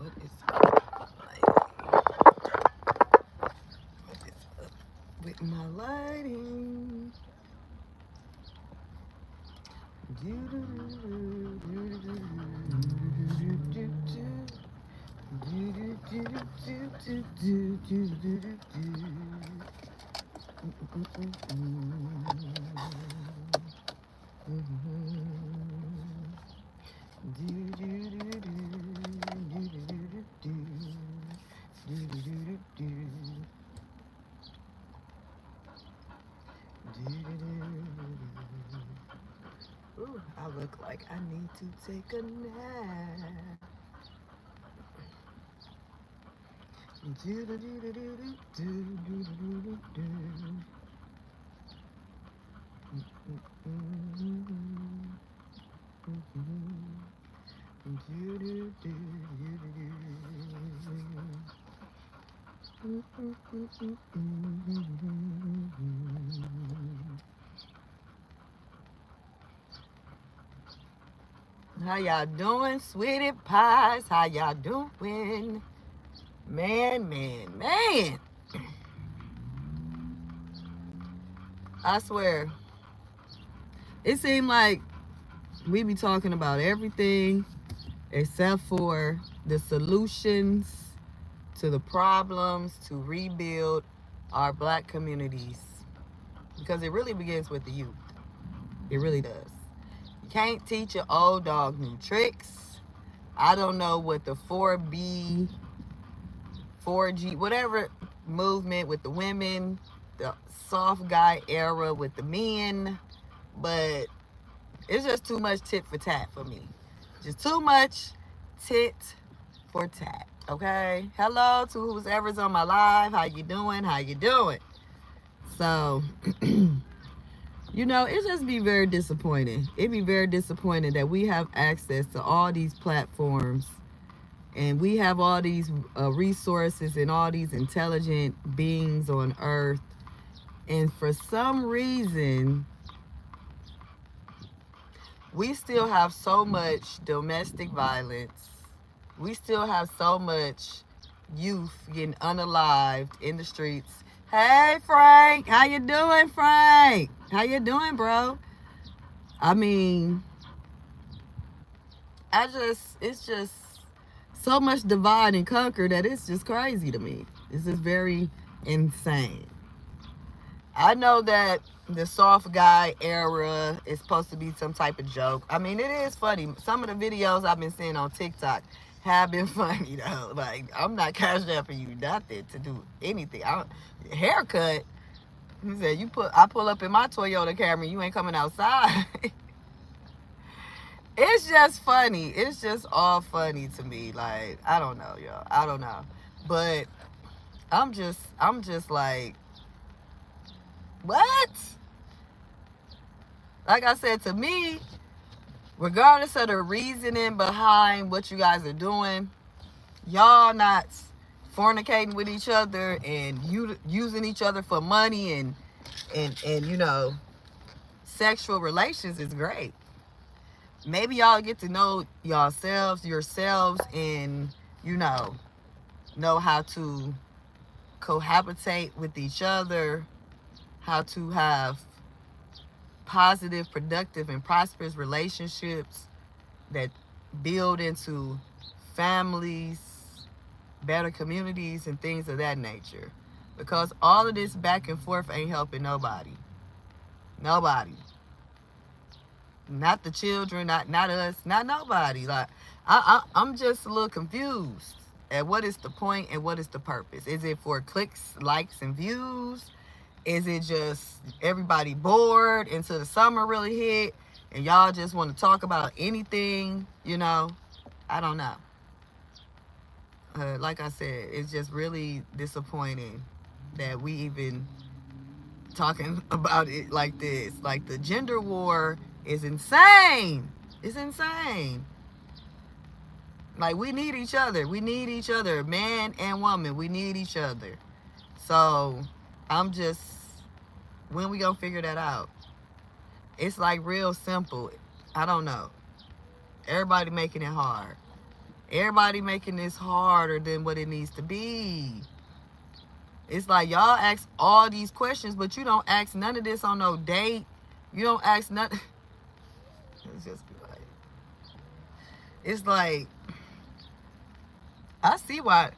What is up, what is up with my lighting? Ooh, I look like I need to take a nap. How y'all doing, sweetie pies? How y'all doing? Man. I swear, it seemed like we be talking about everything except for the solutions to the problems to rebuild our black communities. Because it really begins with the youth. It really does. You can't teach an old dog new tricks. I don't know what the 4B, 4G, whatever movement with the women, the soft guy era with the men, but it's just too much tit for tat for me. Just too much tit for tat. Okay? Hello to whoever's on my live. How you doing? How you doing? So, it just be very disappointing. It be very disappointing that we have access to all these platforms and we have all these resources and all these intelligent beings on earth. And for some reason, we still have so much domestic violence. We still have so much youth getting unalived in the streets. Hey, Frank. How you doing, Frank? How you doing, bro? I mean, it's just so much divide and conquer that it's just crazy to me. It's just very insane. I know that the soft guy era is supposed to be some type of joke. I mean, it is funny. Some of the videos I've been seeing on TikTok have been funny though. Like, I'm not cash apping you nothing to do anything. Haircut. He said, I pull up in my Toyota Camry, you ain't coming outside. It's just funny. It's just all funny to me. Like, I don't know, y'all. I don't know. But I'm just like, what? Like I said, to me, regardless of the reasoning behind what you guys are doing, y'all not fornicating with each other and using each other for money and sexual relations is great. Maybe y'all get to know yourselves, and know how to cohabitate with each other, how to have positive, productive, and prosperous relationships that build into families, better communities, and things of that nature. Because all of this back and forth ain't helping nobody. Nobody. Not the children, not us, not nobody. Like, I'm just a little confused at what is the point and what is the purpose. Is it for clicks, likes, and views? Is it just everybody bored until the summer really hit and y'all just want to talk about anything? I don't know. Like I said, it's just really disappointing that we even talking about it like this. Like, the gender war is insane. It's insane. Like, we need each other. We need each other. Man and woman, we need each other. So, when we gonna figure that out? It's like real simple. I don't know. Everybody making it hard. Everybody making this harder than what it needs to be. It's like y'all ask all these questions, but you don't ask none of this on no date. You don't ask none. It's just like, it's like, I see why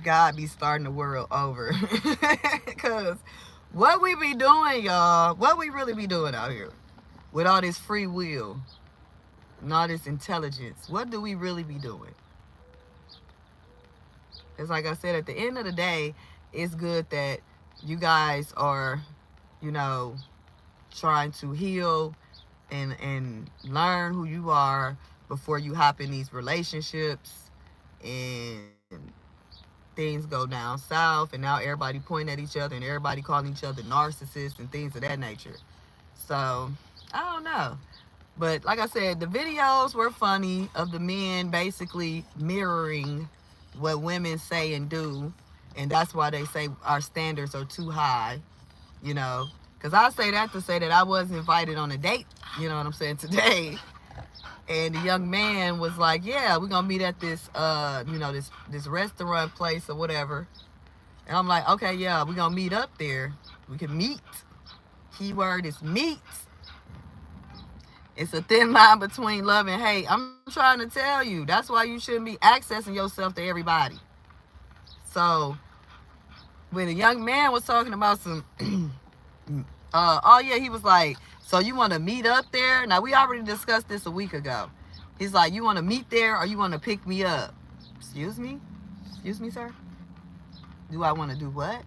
God be starting the world over. Because what we be doing, y'all, what we really be doing out here with all this free will and all this intelligence, what do we really be doing? It's like I said, at the end of the day, it's good that you guys are, you know, trying to heal and learn who you are before you hop in these relationships and things go down south, and now everybody pointing at each other and everybody calling each other narcissists and things of that nature. So I don't know, but like I said, the videos were funny of the men basically mirroring what women say and do, and that's why they say our standards are too high, you know, because I say that to say that I was invited on a date, you know what I'm saying, today. And the young man was like, yeah, we're gonna meet at this you know, this restaurant place or whatever. And I'm like, okay, yeah, we're gonna meet up there. We can meet. Keyword is meet. It's a thin line between love and hate. I'm trying to tell you, that's why you shouldn't be accessing yourself to everybody. So when the young man was talking about some oh yeah, he was like, so you want to meet up there? Now, we already discussed this a week ago. He's like, you want to meet there or you want to pick me up? Excuse me? Excuse me, sir? Do I want to do what?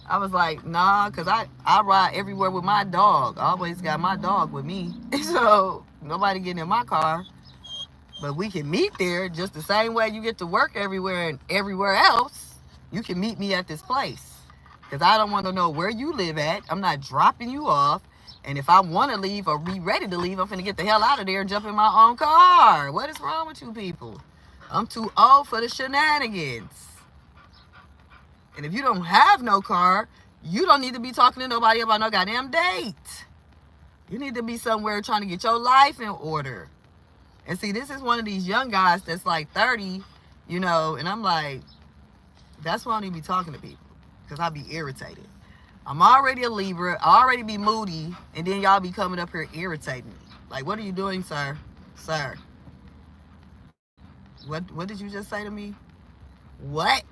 I was like, nah, because I ride everywhere with my dog. I always got my dog with me. So nobody getting in my car. But we can meet there just the same way you get to work everywhere and everywhere else. You can meet me at this place. Because I don't want to know where you live at. I'm not dropping you off. And if I want to leave or be ready to leave, I'm finna get the hell out of there and jump in my own car. What is wrong with you people? I'm too old for the shenanigans. And if you don't have no car, you don't need to be talking to nobody about no goddamn date. You need to be somewhere trying to get your life in order. And see, this is one of these young guys that's like 30, you know, and I'm like, that's why I don't need to be talking to people, because I be irritated. I'm already a Libra, I already be moody, and then y'all be coming up here irritating me. Like, what are you doing, sir? Sir. What did you just say to me? What?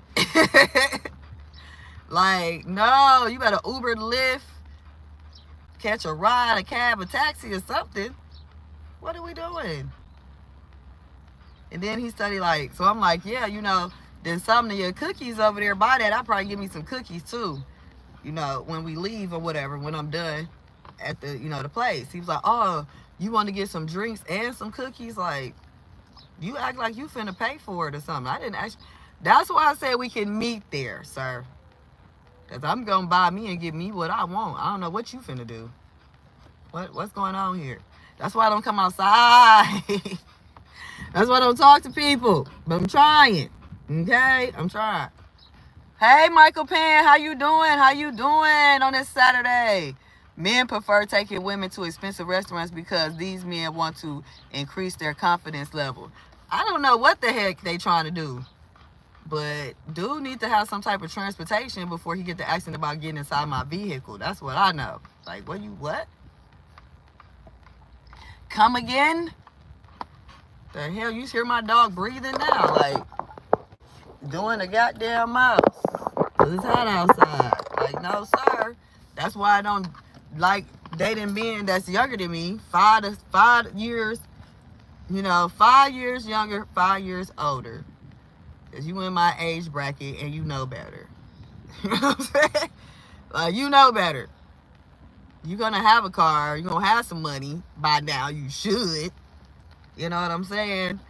Like, no, you better Uber, Lyft, catch a ride, a cab, a taxi, or something. What are we doing? And then he studied like, so I'm like, yeah, you know, then some of your cookies over there, buy that. I'll probably give me some cookies too, you know, when we leave or whatever, when I'm done at the, you know, the place. He was like, oh, you want to get some drinks and some cookies? Like, you act like you finna pay for it or something. I didn't actually. That's why I said we can meet there, sir. Because I'm going to buy me and get me what I want. I don't know what you finna do. What's going on here? That's why I don't come outside. That's why I don't talk to people. But I'm trying. Okay? I'm trying. Hey, Michael Pan. How you doing? How you doing on this Saturday? Men prefer taking women to expensive restaurants because these men want to increase their confidence level. I don't know what the heck they trying to do. But dude need to have some type of transportation before he get to asking about getting inside my vehicle. That's what I know. Like, what? Come again? The hell, you hear my dog breathing now? Like, doing a goddamn mouse. It's hot outside. Like, no, sir. That's why I don't like dating men that's younger than me. 5 years, you know, 5 years younger, 5 years older. Because you in my age bracket and you know better. You know what I'm saying? Like, you know better. You're going to have a car. You're going to have some money. By now, you should. You know what I'm saying?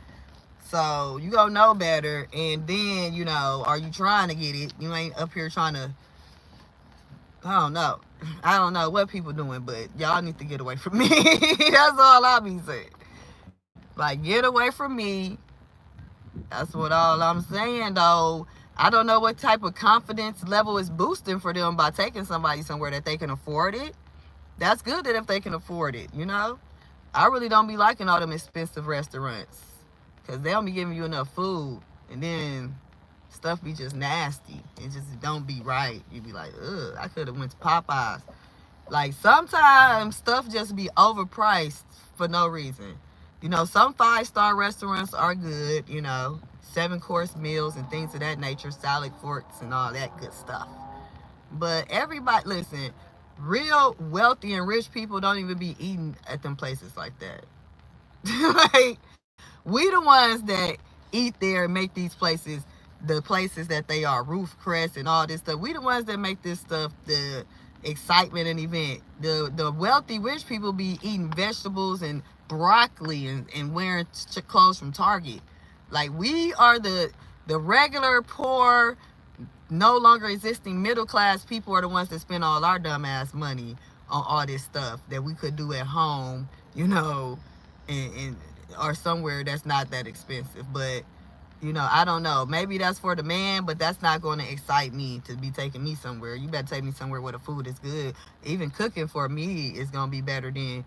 So, you going to know better. And then, you know, are you trying to get it? You ain't up here trying to, I don't know. I don't know what people doing, but y'all need to get away from me. That's all I be saying. Like, get away from me. That's what all I'm saying, though. I don't know what type of confidence level is boosting for them by taking somebody somewhere that they can afford it. That's good that if they can afford it, you know? I really don't be liking all them expensive restaurants. because they don't be giving you enough food, and then stuff be just nasty. It just don't be right. You be like, ugh, I could have went to Popeyes. Like, sometimes stuff just be overpriced for no reason. You know, some 5-star restaurants are good, you know, 7-course meals and things of that nature, salad forks and all that good stuff. But everybody, listen, real wealthy and rich people don't even be eating at them places like that. Like, we the ones that eat there and make these places the places that they are, Roof Crest and all this stuff. We the ones that make this stuff the excitement and event. The wealthy rich people be eating vegetables and broccoli and wearing clothes from Target. Like, we are the regular poor, no longer existing middle class people are the ones that spend all our dumb ass money on all this stuff that we could do at home, you know, and or somewhere that's not that expensive. But you know, I don't know. Maybe that's for the man, but that's not going to excite me to be taking me somewhere. You better take me somewhere where the food is good. Even cooking for me is going to be better than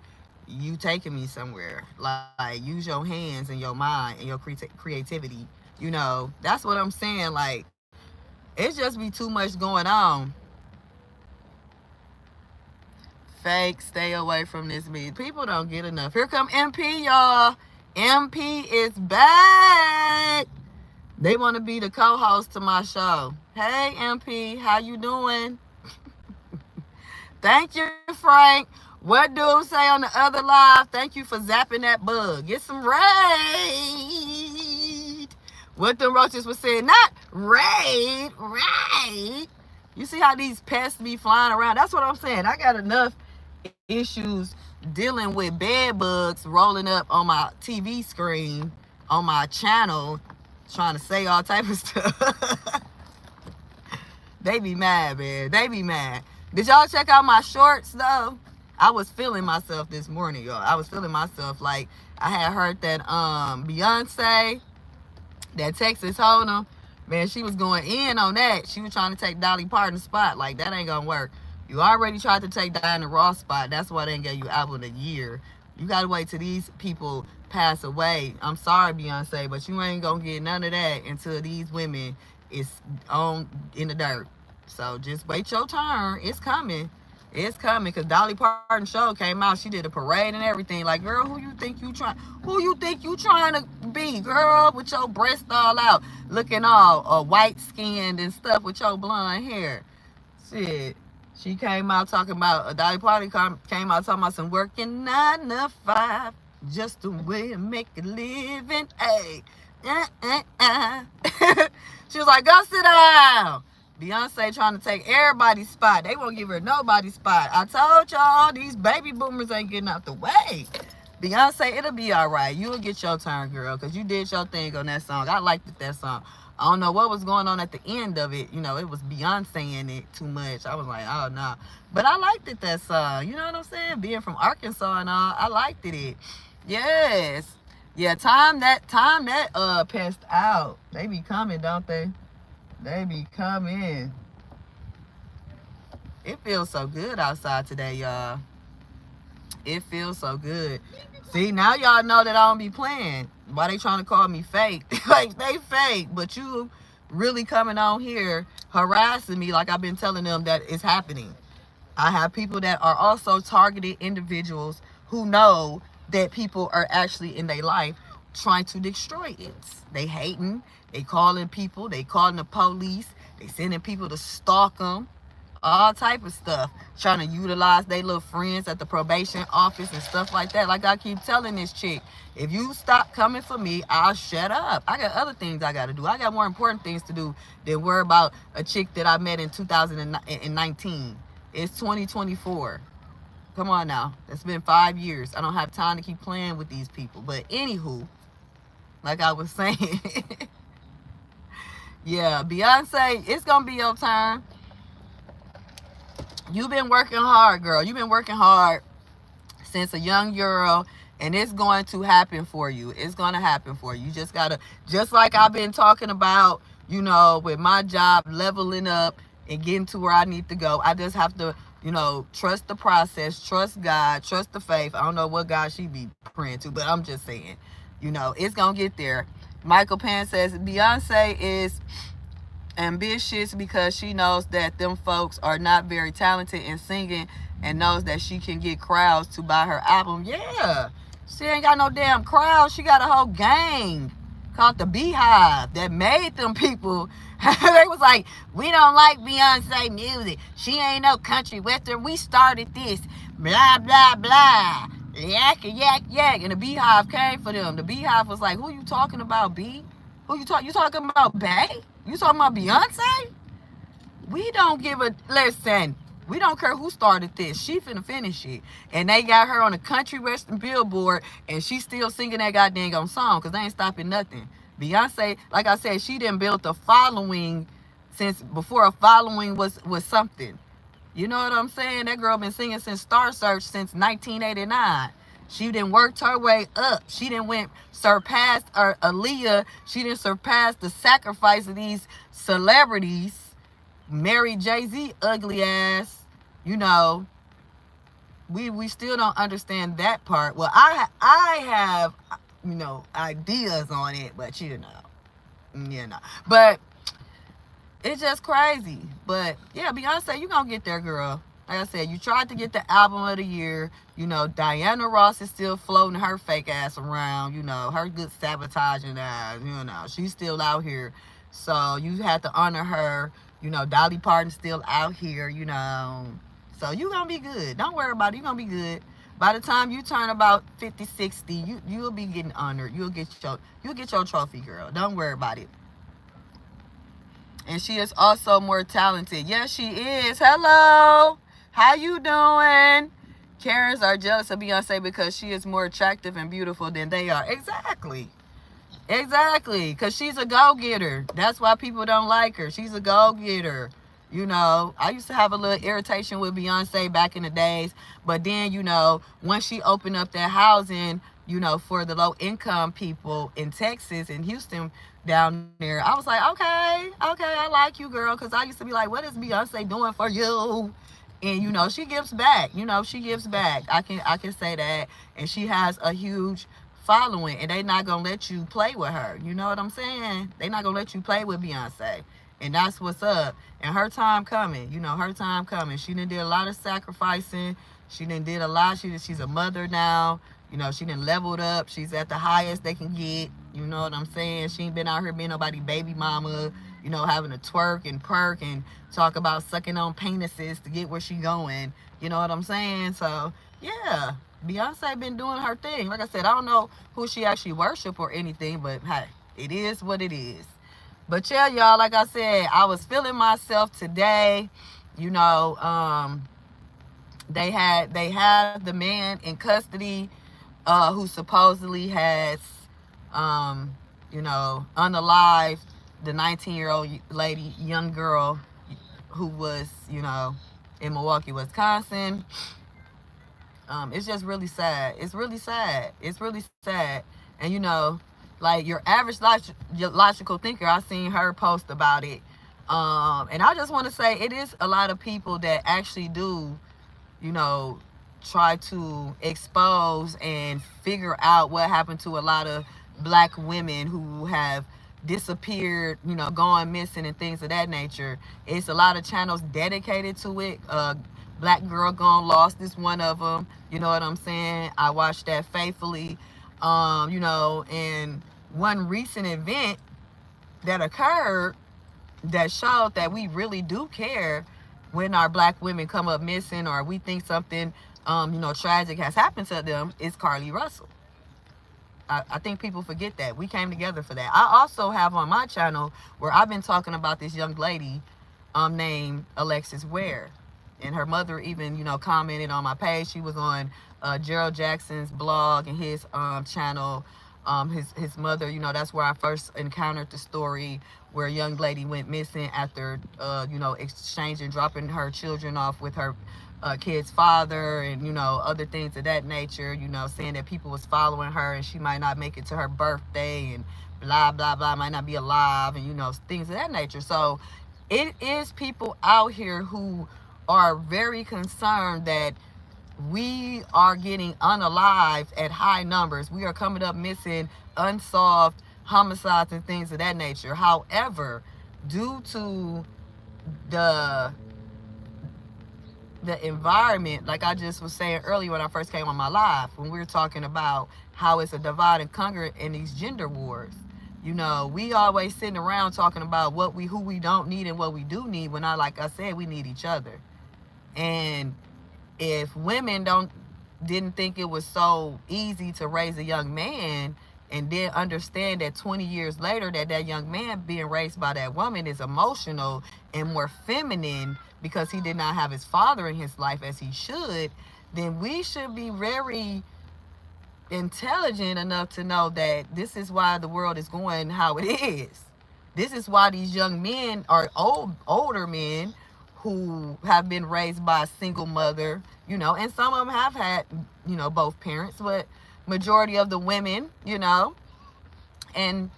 you taking me somewhere. Like, use your hands and your mind and your creativity. You know, that's what I'm saying. Like, it just be too much going on. Fake, stay away from this meeting. People don't get enough. Here come MP, y'all. MP is back. They want to be the co-host to my show. Hey, MP, how you doing? Thank you, Frank. What dude say on the other live? Thank you for zapping that bug. Get some raid. What them roaches was saying? Not raid, raid. You see how these pests be flying around? That's what I'm saying. I got enough issues dealing with bed bugs rolling up on my TV screen on my channel, trying to say all type of stuff. They be mad, man. They be mad. Did y'all check out my shorts though? I was feeling myself this morning, y'all. I was feeling myself. Like, I had heard that Beyonce, that Texas Hold'em, man, she was going in on that. She was trying to take Dolly Parton's spot. Like, that ain't gonna work. You already tried to take Diana Ross spot. That's why they didn't get you album of the year. You gotta wait till these people pass away. I'm sorry, Beyonce, but you ain't gonna get none of that until these women is on in the dirt. So just wait your turn. It's coming. It's coming. Cause Dolly Parton show came out. She did a parade and everything. Like, girl, who you think you trying to be, girl, with your breast all out, looking all white skinned and stuff with your blonde hair. Shit. She came out talking about, Dolly Parton came out talking about some working 9 to 5, just a way to make a living. Hey, She was like, go sit down. Beyonce trying to take everybody's spot. They won't give her nobody's spot. I told y'all, these baby boomers ain't getting out the way. Beyonce, it'll be all right. You'll get your turn, girl, because you did your thing on that song. I liked that song. I don't know what was going on at the end of it. You know, it was Beyonce in it too much. I was like, oh, no. But I liked it, that song. You know what I'm saying? Being from Arkansas and all, I liked it. Yes. Yeah, time that passed out. They be coming, don't they? They be coming. It feels so good outside today, y'all. It feels so good. See, now y'all know that I don't be playing. Why they trying to call me fake? Like, they fake, but you really coming on here harassing me like I've been telling them that it's happening. I have people that are also targeted individuals who know that people are actually in their life trying to destroy it. They hating, they calling people, they calling the police, they sending people to stalk them. All type of stuff, trying to utilize their little friends at the probation office and stuff like that. Like I keep telling this chick, if you stop coming for me, I'll shut up. I got other things I got to do. I got more important things to do than worry about a chick that I met in 2019. It's 2024. Come on now. It's been 5 years. I don't have time to keep playing with these people. But anywho, like I was saying, yeah, Beyonce, it's going to be your turn. You've been working hard, girl. You've been working hard since a young girl, and it's going to happen for you. It's going to happen for you. You just got to, just like I've been talking about, you know, with my job, leveling up and getting to where I need to go. I just have to, you know, trust the process, trust God, trust the faith. I don't know what God she be praying to, but I'm just saying. You know, it's gonna get there. Michael Pan says Beyonce is ambitious because she knows that them folks are not very talented in singing and knows that she can get crowds to buy her album. Yeah, she ain't got no damn crowd. She got a whole gang called the Beehive that made them people. They was like, we don't like Beyonce music. She ain't no country western. We started this. Blah, blah, blah. Yak, yak, yak. And the Beehive came for them. The Beehive was like, who you talking about, B? Who you talking? You talking about Bay? You talking about Beyonce? We don't give a listen. We don't care who started this. She finna finish it. And they got her on a country western billboard, and she's still singing that goddamn song because they ain't stopping nothing. Beyonce, like I said, she didn't build a following since before a following was something. You know what I'm saying? That girl been singing since Star Search since 1989. She didn't worked her way up. She didn't went surpassed Aaliyah. She didn't surpass the sacrifice of these celebrities. Mary Jay-Z ugly ass. You know, we still don't understand that part. Well, I have, you know, ideas on it, but you know. But it's just crazy. But yeah, Beyonce, you gonna get there, girl. Like I said, you tried to get the album of the year. You know, Diana Ross is still floating her fake ass around. You know, her good sabotaging ass. You know, she's still out here. So you have to honor her. You know, Dolly Parton's still out here. You know, so you gonna be good. Don't worry about it. You gonna be good. By the time you turn about 50, 60, you'll be getting honored. You'll get your trophy, girl. Don't worry about it. And she is also more talented. Yes, she is. Hello. How you doing? Karens are jealous of Beyonce because she is more attractive and beautiful than they are. Exactly. Because she's a go-getter. That's why people don't like her. She's a go-getter. You know, I used to have a little irritation with Beyonce back in the days. But then, you know, once she opened up that housing, you know, for the low-income people in Texas and Houston down there, I was like, okay, I like you, girl. Because I used to be like, what is Beyonce doing for you? And, you know, she gives back. You know, she gives back. I can say that. And she has a huge following, and they not gonna let you play with her. You know what I'm saying? They not gonna let you play with Beyonce. And that's what's up. And her time coming. You know, her time coming. She done did a lot of sacrificing. She done did a lot. She's a mother now. You know, she done leveled up. She's at the highest they can get. You know what I'm saying? She ain't been out here being nobody baby mama, you know, having to twerk and perk and talk about sucking on penises to get where she going. You know what I'm saying? So, yeah. Beyonce been doing her thing. Like I said, I don't know who she actually worship or anything, but hey, it is what it is. But yeah, y'all, like I said, I was feeling myself today. You know, they have the man in custody who supposedly has you know, unalived the 19-year-old lady, young girl who was, you know, in Milwaukee, Wisconsin. It's just really sad. It's really sad. It's really sad. And, you know, like your average logical thinker, I seen her post about it. And I just want to say it is a lot of people that actually do, you know, try to expose and figure out what happened to a lot of black women who have disappeared, you know, gone missing and things of that nature. It's a lot of channels dedicated to it. Black Girl Gone Lost is one of them. You know what I'm saying? I watched that faithfully. You know, and one recent event that occurred that showed that we really do care when our black women come up missing or we think something, you know, tragic has happened to them is Carly Russell. I think people forget that. We came together for that. I also have on my channel where I've been talking about this young lady named Alexis Ware. And her mother even, you know, commented on my page. She was on Gerald Jackson's blog and his channel. His mother, you know, that's where I first encountered the story where a young lady went missing after, you know, dropping her children off with her kid's father and, you know, other things of that nature, you know, saying that people was following her and she might not make it to her birthday and blah, blah, blah, might not be alive and, you know, things of that nature. So it is people out here who are very concerned that we are getting unalived at high numbers. We are coming up missing unsolved homicides and things of that nature. However, due to the environment, like I just was saying earlier when I first came on my live, when we were talking about how it's a divide and conquer in these gender wars. You know, we always sitting around talking about who we don't need and what we do need, when like I said, we need each other. And if women didn't think it was so easy to raise a young man, and then understand that 20 years later that young man being raised by that woman is emotional and more feminine because he did not have his father in his life as he should, then we should be very intelligent enough to know that this is why the world is going how it is. This is why these young men are older men who have been raised by a single mother, you know, and some of them have had, you know, both parents, but majority of the women, you know, and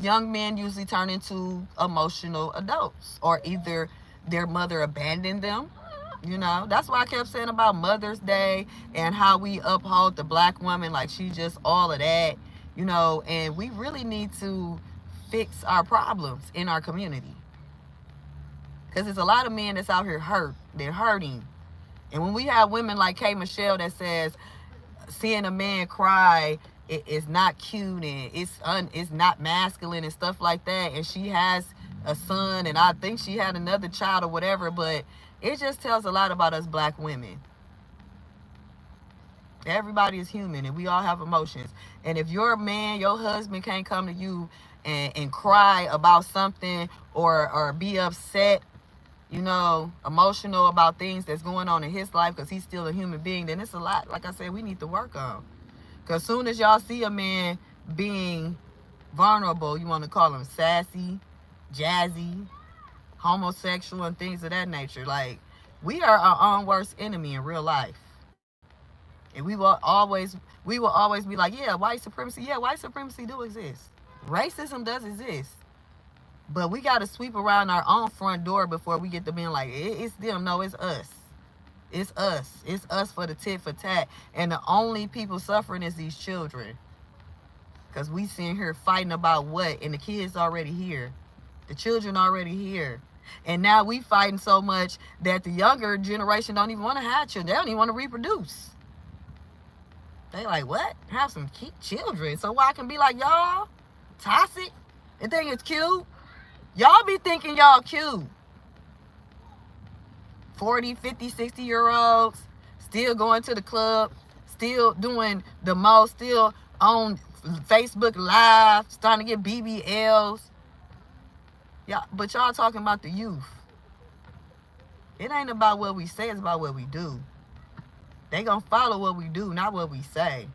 young men usually turn into emotional adults, or either their mother abandoned them. You know, that's why I kept saying about Mother's Day and how we uphold the black woman like she's just all of that, you know, and we really need to fix our problems in our community. Because there's a lot of men that's out here hurt. They're hurting. And when we have women like K. Michelle that says seeing a man cry is not cute and it's not masculine and stuff like that, and she has a son and I think she had another child or whatever, but it just tells a lot about us black women. Everybody is human and we all have emotions. And if your man, your husband can't come to you and cry about something or be upset, you know, emotional about things that's going on in his life because he's still a human being, then it's a lot, like I said, we need to work on. Because as soon as y'all see a man being vulnerable, you want to call him sassy, jazzy, homosexual, and things of that nature. Like, we are our own worst enemy in real life. And we will always be like, yeah, white supremacy. Yeah, white supremacy do exist. Racism does exist. But we got to sweep around our own front door before we get to being like, it's them. No, it's us. It's us. It's us for the tit for tat. And the only people suffering is these children. Because we sitting here fighting about what? And the kids already here. The children already here. And now we fighting so much that the younger generation don't even want to have children. They don't even want to reproduce. They like, what? Have some children so I can be like y'all? Toxic? And think it's cute? Y'all be thinking y'all cute. 40, 50, 60-year-olds still going to the club, still doing the most, still on Facebook Live, starting to get BBLs. Yeah, but y'all talking about the youth. It ain't about what we say, it's about what we do. They gonna follow what we do, not what we say.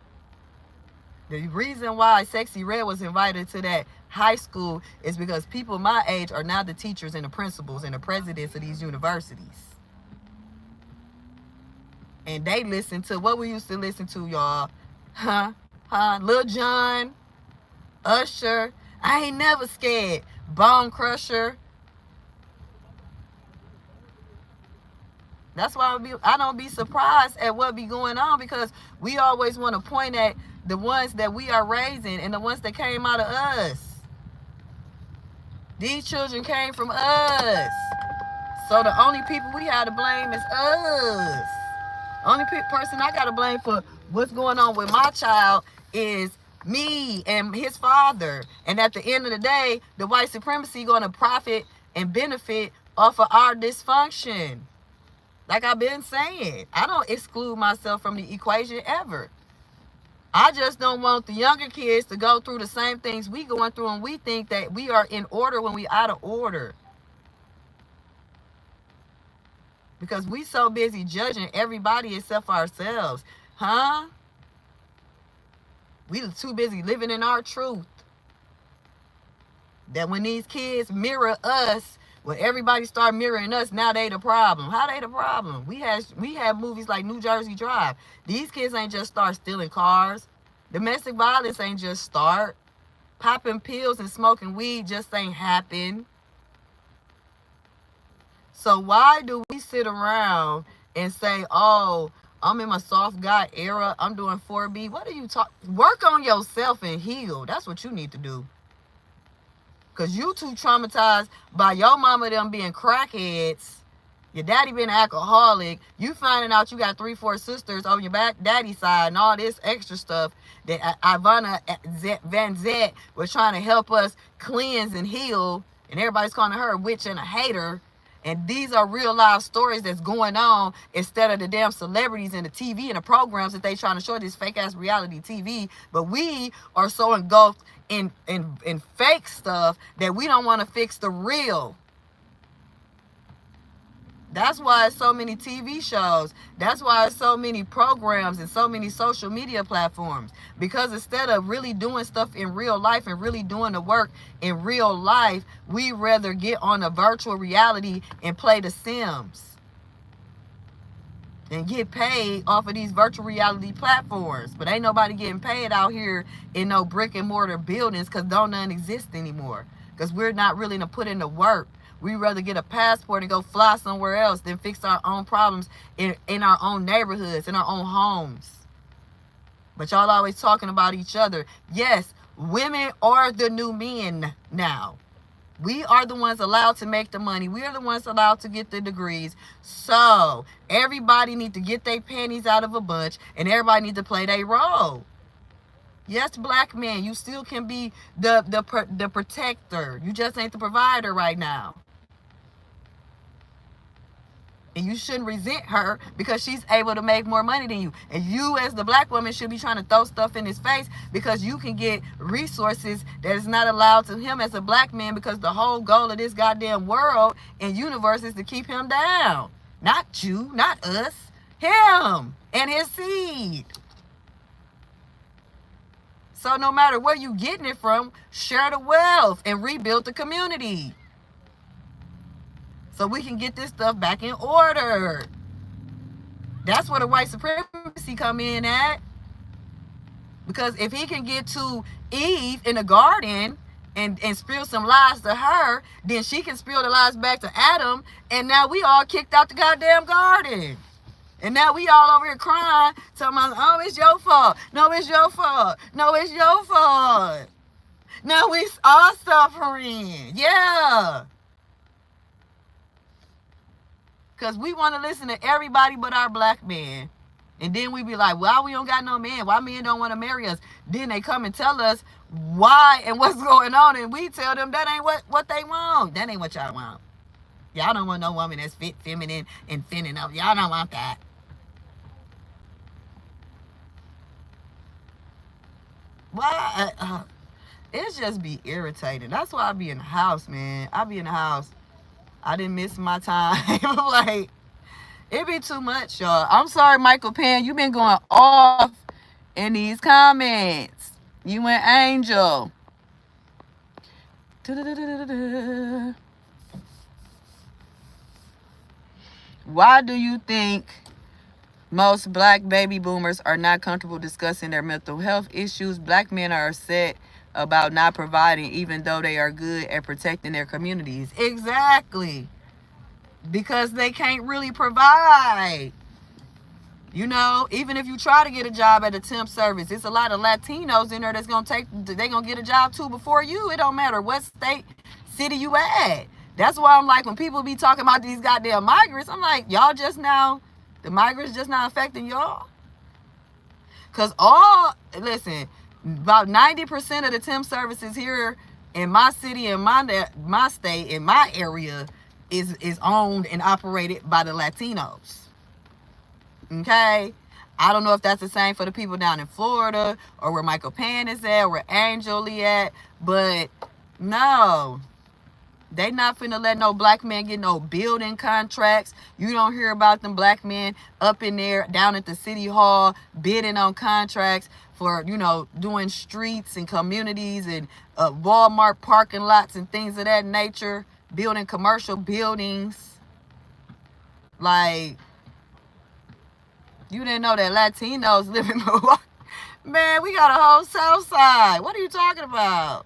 The reason why Sexy Red was invited to that high school is because people my age are now the teachers and the principals and the presidents of these universities. And they listen to what we used to listen to, y'all. Lil Jon, Usher, I Ain't Never Scared, Bone Crusher. That's why I don't be surprised at what be going on, because we always want to point at the ones that we are raising and the ones that came out of us. These children came from us. So the only people we have to blame is us. Only person I got to blame for what's going on with my child is me and his father. And at the end of the day, the white supremacy going to profit and benefit off of our dysfunction. Like I've been saying, I don't exclude myself from the equation ever. I just don't want the younger kids to go through the same things we going through, and we think that we are in order when we out of order. Because we so busy judging everybody except for ourselves. We too busy living in our truth. That when these kids mirror us, when everybody start mirroring us, now they the problem. How they the problem? We have movies like New Jersey Drive. These kids ain't just start stealing cars. Domestic violence ain't just start. Popping pills and smoking weed just ain't happen. So why do we sit around and say, oh, I'm in my soft guy era, I'm doing 4B. What are you talking? Work on yourself and heal. That's what you need to do. Because you too traumatized by your mama them being crackheads, your daddy being an alcoholic, you finding out you got 3-4 sisters on your back daddy side and all this extra stuff that Ivana Van Zet was trying to help us cleanse and heal, and everybody's calling her a witch and a hater. And these are real life stories that's going on instead of the damn celebrities and the TV and the programs that they trying to show, this fake ass reality TV. But we are so engulfed in fake stuff that we don't want to fix the real. That's why it's so many TV shows. That's why it's so many programs and so many social media platforms. Because instead of really doing stuff in real life and really doing the work in real life, we rather get on a virtual reality and play The Sims and get paid off of these virtual reality platforms. But ain't nobody getting paid out here in no brick and mortar buildings, because don't none exist anymore. Because we're not really to put in the work. We'd rather get a passport and go fly somewhere else than fix our own problems in our own neighborhoods, in our own homes. But y'all always talking about each other. Yes, women are the new men now. We are the ones allowed to make the money. We are the ones allowed to get the degrees. So everybody need to get their panties out of a bunch, and everybody need to play their role. Yes, black men, you still can be the protector. You just ain't the provider right now. And you shouldn't resent her because she's able to make more money than you. And you as the black woman should be trying to throw stuff in his face because you can get resources that is not allowed to him as a black man, because the whole goal of this goddamn world and universe is to keep him down. Not you, not us, him and his seed. So no matter where you getting it from, share the wealth and rebuild the community, so we can get this stuff back in order. That's where the white supremacy come in at. Because if he can get to Eve in the garden and spill some lies to her, then she can spill the lies back to Adam, and now we all kicked out the goddamn garden. And now we all over here crying, talking about, oh, it's your fault. No, it's your fault. No, it's your fault. Now we all suffering. Yeah. Because we want to listen to everybody but our black men. And then we be like, why we don't got no man? Why men don't want to marry us? Then they come and tell us why and what's going on. And we tell them that ain't what they want. That ain't what y'all want. Y'all don't want no woman that's fit, feminine, and thinning up. Y'all don't want that. Why? It's just be irritating. That's why I be in the house, man. I be in the house. I didn't miss my time. Like, it be too much, y'all. I'm sorry, Michael Penn. You been going off in these comments. You and Angel. Why do you think most black baby boomers are not comfortable discussing their mental health issues? Black men are upset about not providing, even though they are good at protecting their communities. Exactly. Because they can't really provide. You know, even if you try to get a job at a temp service, it's a lot of Latinos in there that's they're gonna get a job too before you. It don't matter what state, city you at. That's why I'm like, when people be talking about these goddamn migrants, I'm like, y'all just now, the migrants just not affecting y'all? Because listen, about 90% of the temp services here in my city, in my state, in my area, is owned and operated by the Latinos. Okay? I don't know if that's the same for the people down in Florida or where Michael Pan is at, where Angel Lee at, but no. They not finna let no black man get no building contracts. You don't hear about them black men up in there down at the city hall bidding on contracts for, you know, doing streets and communities and Walmart parking lots and things of that nature, building commercial buildings. Like, you didn't know that Latinos live in Milwaukee? Man, we got a whole South Side. What are you talking about?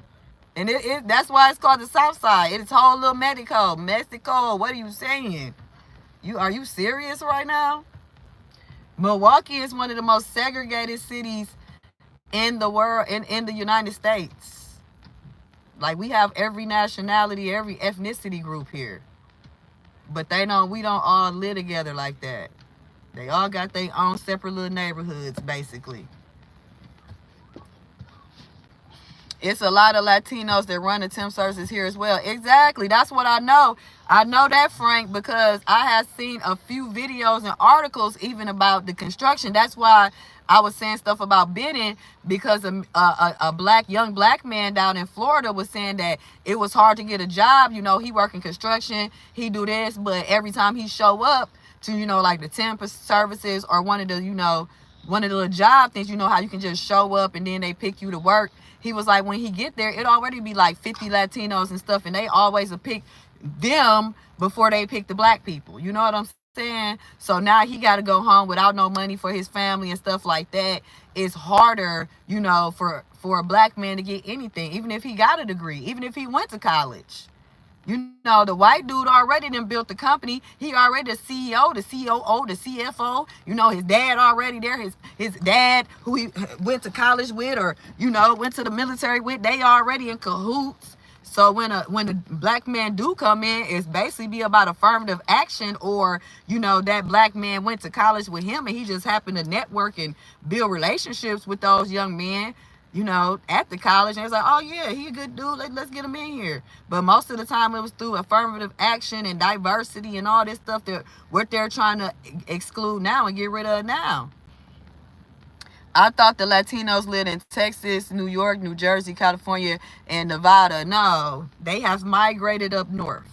And that's why it's called the South Side. It's whole little Mexico. What are you saying? Are you serious right now? Milwaukee is one of the most segregated cities in the world, in the United States. Like, we have every nationality, every ethnicity group here. But we don't all live together like that. They all got their own separate little neighborhoods, basically. It's a lot of Latinos that run the temp services here as well. Exactly. That's what I know. I know that, Frank, because I have seen a few videos and articles even about the construction. That's why I was saying stuff about bidding, because a young black man down in Florida was saying that it was hard to get a job. You know, he work in construction, he do this, but every time he show up to, like the temp services or one of the job things, how you can just show up and then they pick you to work. He was like, when he get there, it already be like 50 Latinos and stuff, and they always will pick them before they pick the black people. You know what I'm saying? So now he got to go home without no money for his family and stuff like that. It's harder, for a black man to get anything, even if he got a degree, even if he went to college. The white dude already done built the company. He already the CEO, the COO, the CFO. His dad already there. His dad, who he went to college with or, went to the military with, they already in cahoots. So when a black man do come in, it's basically be about affirmative action, or, that black man went to college with him and he just happened to network and build relationships with those young men, at the college, and it's like, oh yeah, he a good dude, let's get him in here. But most of the time it was through affirmative action and diversity and all this stuff that what they're trying to exclude now and get rid of now. I thought the Latinos lived in Texas, New York, New Jersey, California, and Nevada. No, they have migrated up north.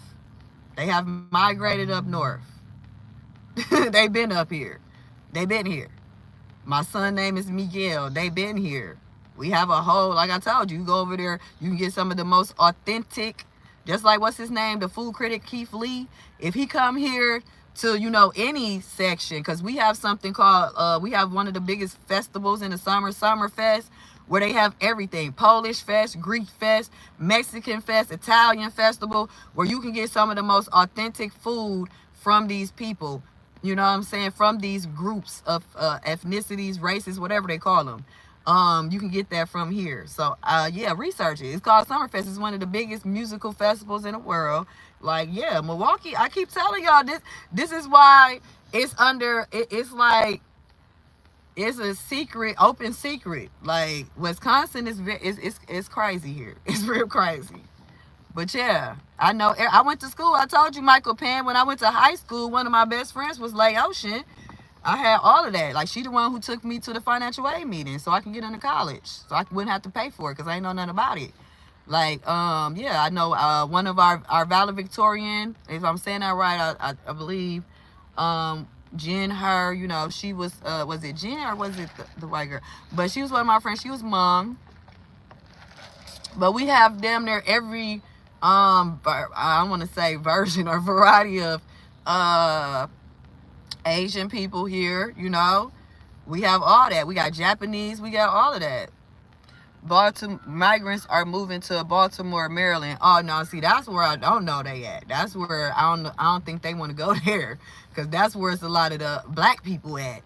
They've been up here. They've been here. My son's name is Miguel. They've been here. We have a whole, like I told you, go over there, you can get some of the most authentic, just like, what's his name, the food critic Keith Lee. If he come here to, any section, because we have something called, we have one of the biggest festivals in the Summer Fest, where they have everything: Polish Fest, Greek Fest, Mexican Fest, Italian Festival, where you can get some of the most authentic food from these people, from these groups of ethnicities, races, whatever they call them. You can get that from here. So yeah, research it. It's called Summerfest. It's one of the biggest musical festivals in the world. Like, yeah, Milwaukee, I keep telling y'all this is why it's it's like it's a secret, open secret. Like, Wisconsin is crazy here. It's real crazy. But yeah, I know. I went to school. I told you, Michael Penn, when I went to high school, one of my best friends was Lay Ocean. I had all of that. Like, she the one who took me to the financial aid meeting so I can get into college, so I wouldn't have to pay for it because I ain't know nothing about it. Like, yeah, I know one of our valedictorian, if I'm saying that right, I believe, Jen, she was it Jen or was it the white girl? But she was one of my friends. She was mom. But we have damn near every, I want to say version or variety of Asian people here, we have all that. We got Japanese, we got all of that. Baltimore migrants are moving to Baltimore, Maryland. Oh no, see, that's where I don't know they at. That's where I don't think they want to go there, because that's where it's a lot of the black people at,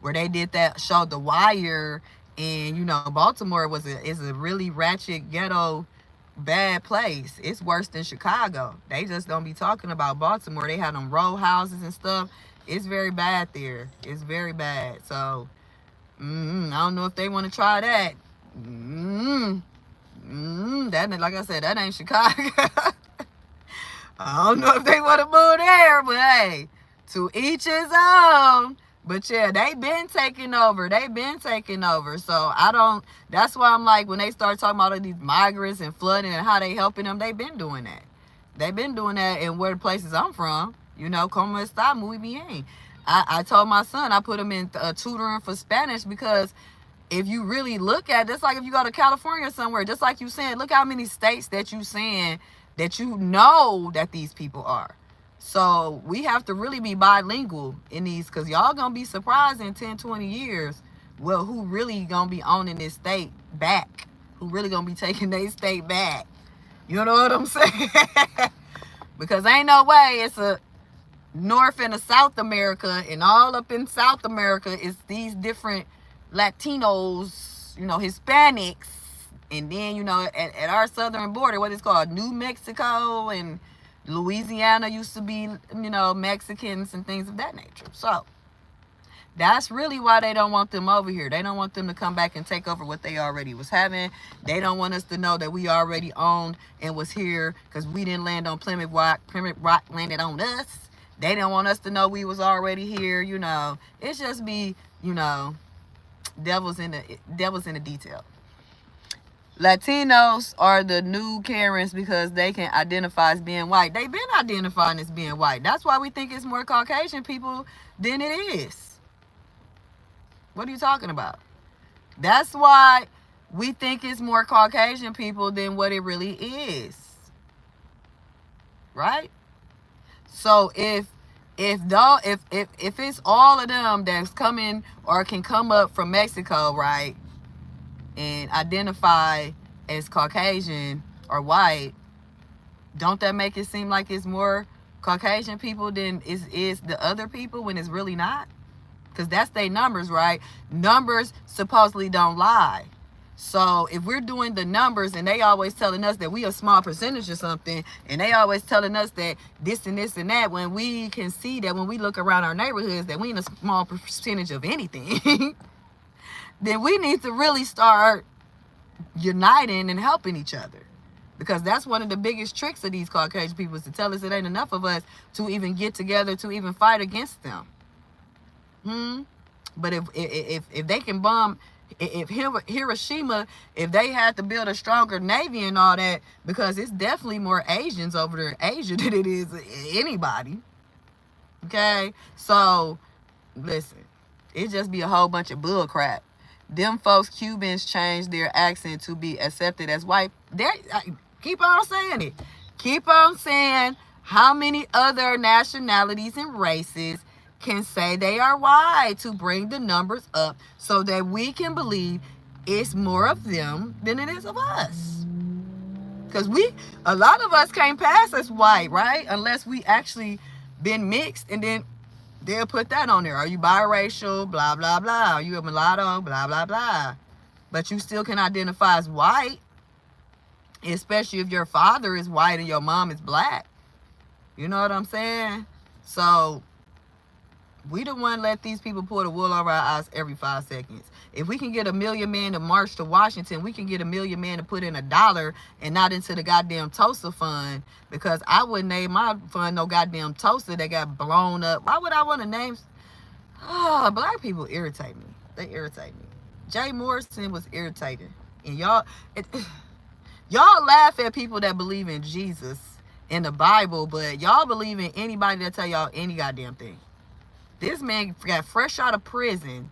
where they did that show The Wire. And Baltimore is a really ratchet, ghetto, bad place. It's worse than Chicago. They just don't be talking about Baltimore. They have them row houses and stuff. It's very bad there. It's very bad. So I don't know if they want to try that. That, like I said, that ain't Chicago. I don't know if they want to move there, but hey, to each his own. But yeah, they been taking over. So that's why I'm like, when they start talking about all these migrants and flooding and how they helping them, they been doing that. They've been doing that in where the places I'm from. Como está muy bien. I told my son, I put him in tutoring for Spanish, because if you really look at it, it's like if you go to California or somewhere, just like you saying, look how many states that you saying that that these people are. So we have to really be bilingual in these, because y'all gonna be surprised in 10, 20 years, well, who really gonna be owning this state back? Who really gonna be taking their state back? You know what I'm saying? Because ain't no way North and South America, and all up in South America is these different Latinos, Hispanics, and then at our southern border, what is called New Mexico and Louisiana used to be Mexicans and things of that nature. So that's really why they don't want them over here. They don't want them to come back and take over what they already was having. They don't want us to know that we already owned and was here because we didn't land on Plymouth Rock. Plymouth Rock landed on us. They don't want us to know we was already here. It's just be, devils in the detail. Latinos are the new Karens because they can identify as being white. They've been identifying as being white. That's why we think it's more Caucasian people than it is. What are you talking about? That's why we think it's more Caucasian people than what it really is. Right? So if it's all of them that's coming or can come up from Mexico, right, and identify as Caucasian or white, don't that make it seem like it's more Caucasian people than is the other people when it's really not? Because that's their numbers, right? Numbers supposedly don't lie. So if we're doing the numbers and they always telling us that we a small percentage or something, and they always telling us that this and this and that, when we can see that when we look around our neighborhoods that we in a small percentage of anything, then we need to really start uniting and helping each other. Because that's one of the biggest tricks of these Caucasian people, is to tell us it ain't enough of us to even get together to even fight against them. But if they can bomb, if Hiroshima, if they had to build a stronger navy and all that, because it's definitely more Asians over there in Asia than it is anybody. Okay, so listen, it just be a whole bunch of bull crap. Them folks, Cubans, changed their accent to be accepted as white. Keep on saying it. Keep on saying how many other nationalities and races can say they are white to bring the numbers up so that we can believe it's more of them than it is of us. Because a lot of us can't pass as white, right? Unless we actually been mixed, and then they'll put that on there. Are you biracial? Blah, blah, blah. Are you a mulatto? Blah, blah, blah. But you still can identify as white, especially if your father is white and your mom is black. You know what I'm saying? So we don't want to let these people pull the wool over our eyes every 5 seconds. If we can get 1 million men to march to Washington, we can get 1 million men to put in $1 and not into the goddamn Tulsa fund, because I wouldn't name my fund no goddamn Tulsa that got blown up. Why would I want to name? Black people irritate me. They irritate me. Jay Morrison was irritating. And y'all laugh at people that believe in Jesus and the Bible, but y'all believe in anybody that tell y'all any goddamn thing. This man got fresh out of prison,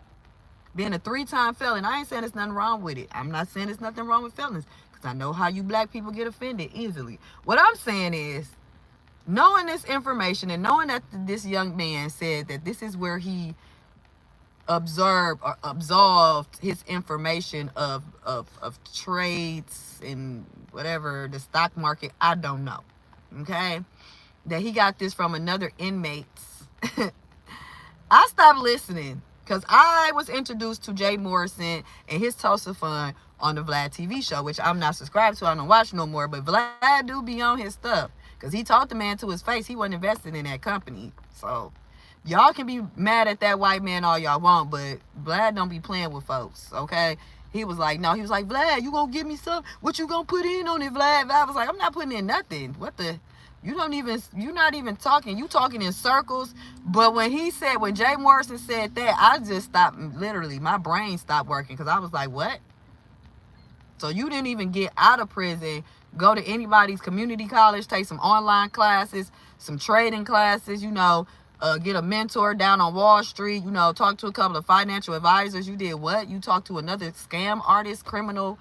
being a 3-time felon. I ain't saying there's nothing wrong with it. I'm not saying there's nothing wrong with felons, because I know how you black people get offended easily. What I'm saying is, knowing this information and knowing that this young man said that this is where he absolved his information of trades and whatever, the stock market, I don't know. Okay? That he got this from another inmate's. I stopped listening because I was introduced to Jay Morrison and his Tulsa Fund on the Vlad TV show, which I'm not subscribed to. I don't watch no more, but Vlad do be on his stuff, because he told the man to his face he wasn't investing in that company. So y'all can be mad at that white man all y'all want, but Vlad don't be playing with folks, okay? He was like, no, he was like, Vlad, you gonna give me some? What you gonna put in on it, Vlad? I was like, I'm not putting in nothing. What the? You're not even talking. You talking in circles. But when Jay Morrison said that, I just stopped, literally, my brain stopped working, because I was like, what? So you didn't even get out of prison, go to anybody's community college, take some online classes, some trading classes, get a mentor down on Wall Street, talk to a couple of financial advisors. You did what? You talked to another scam artist, criminal,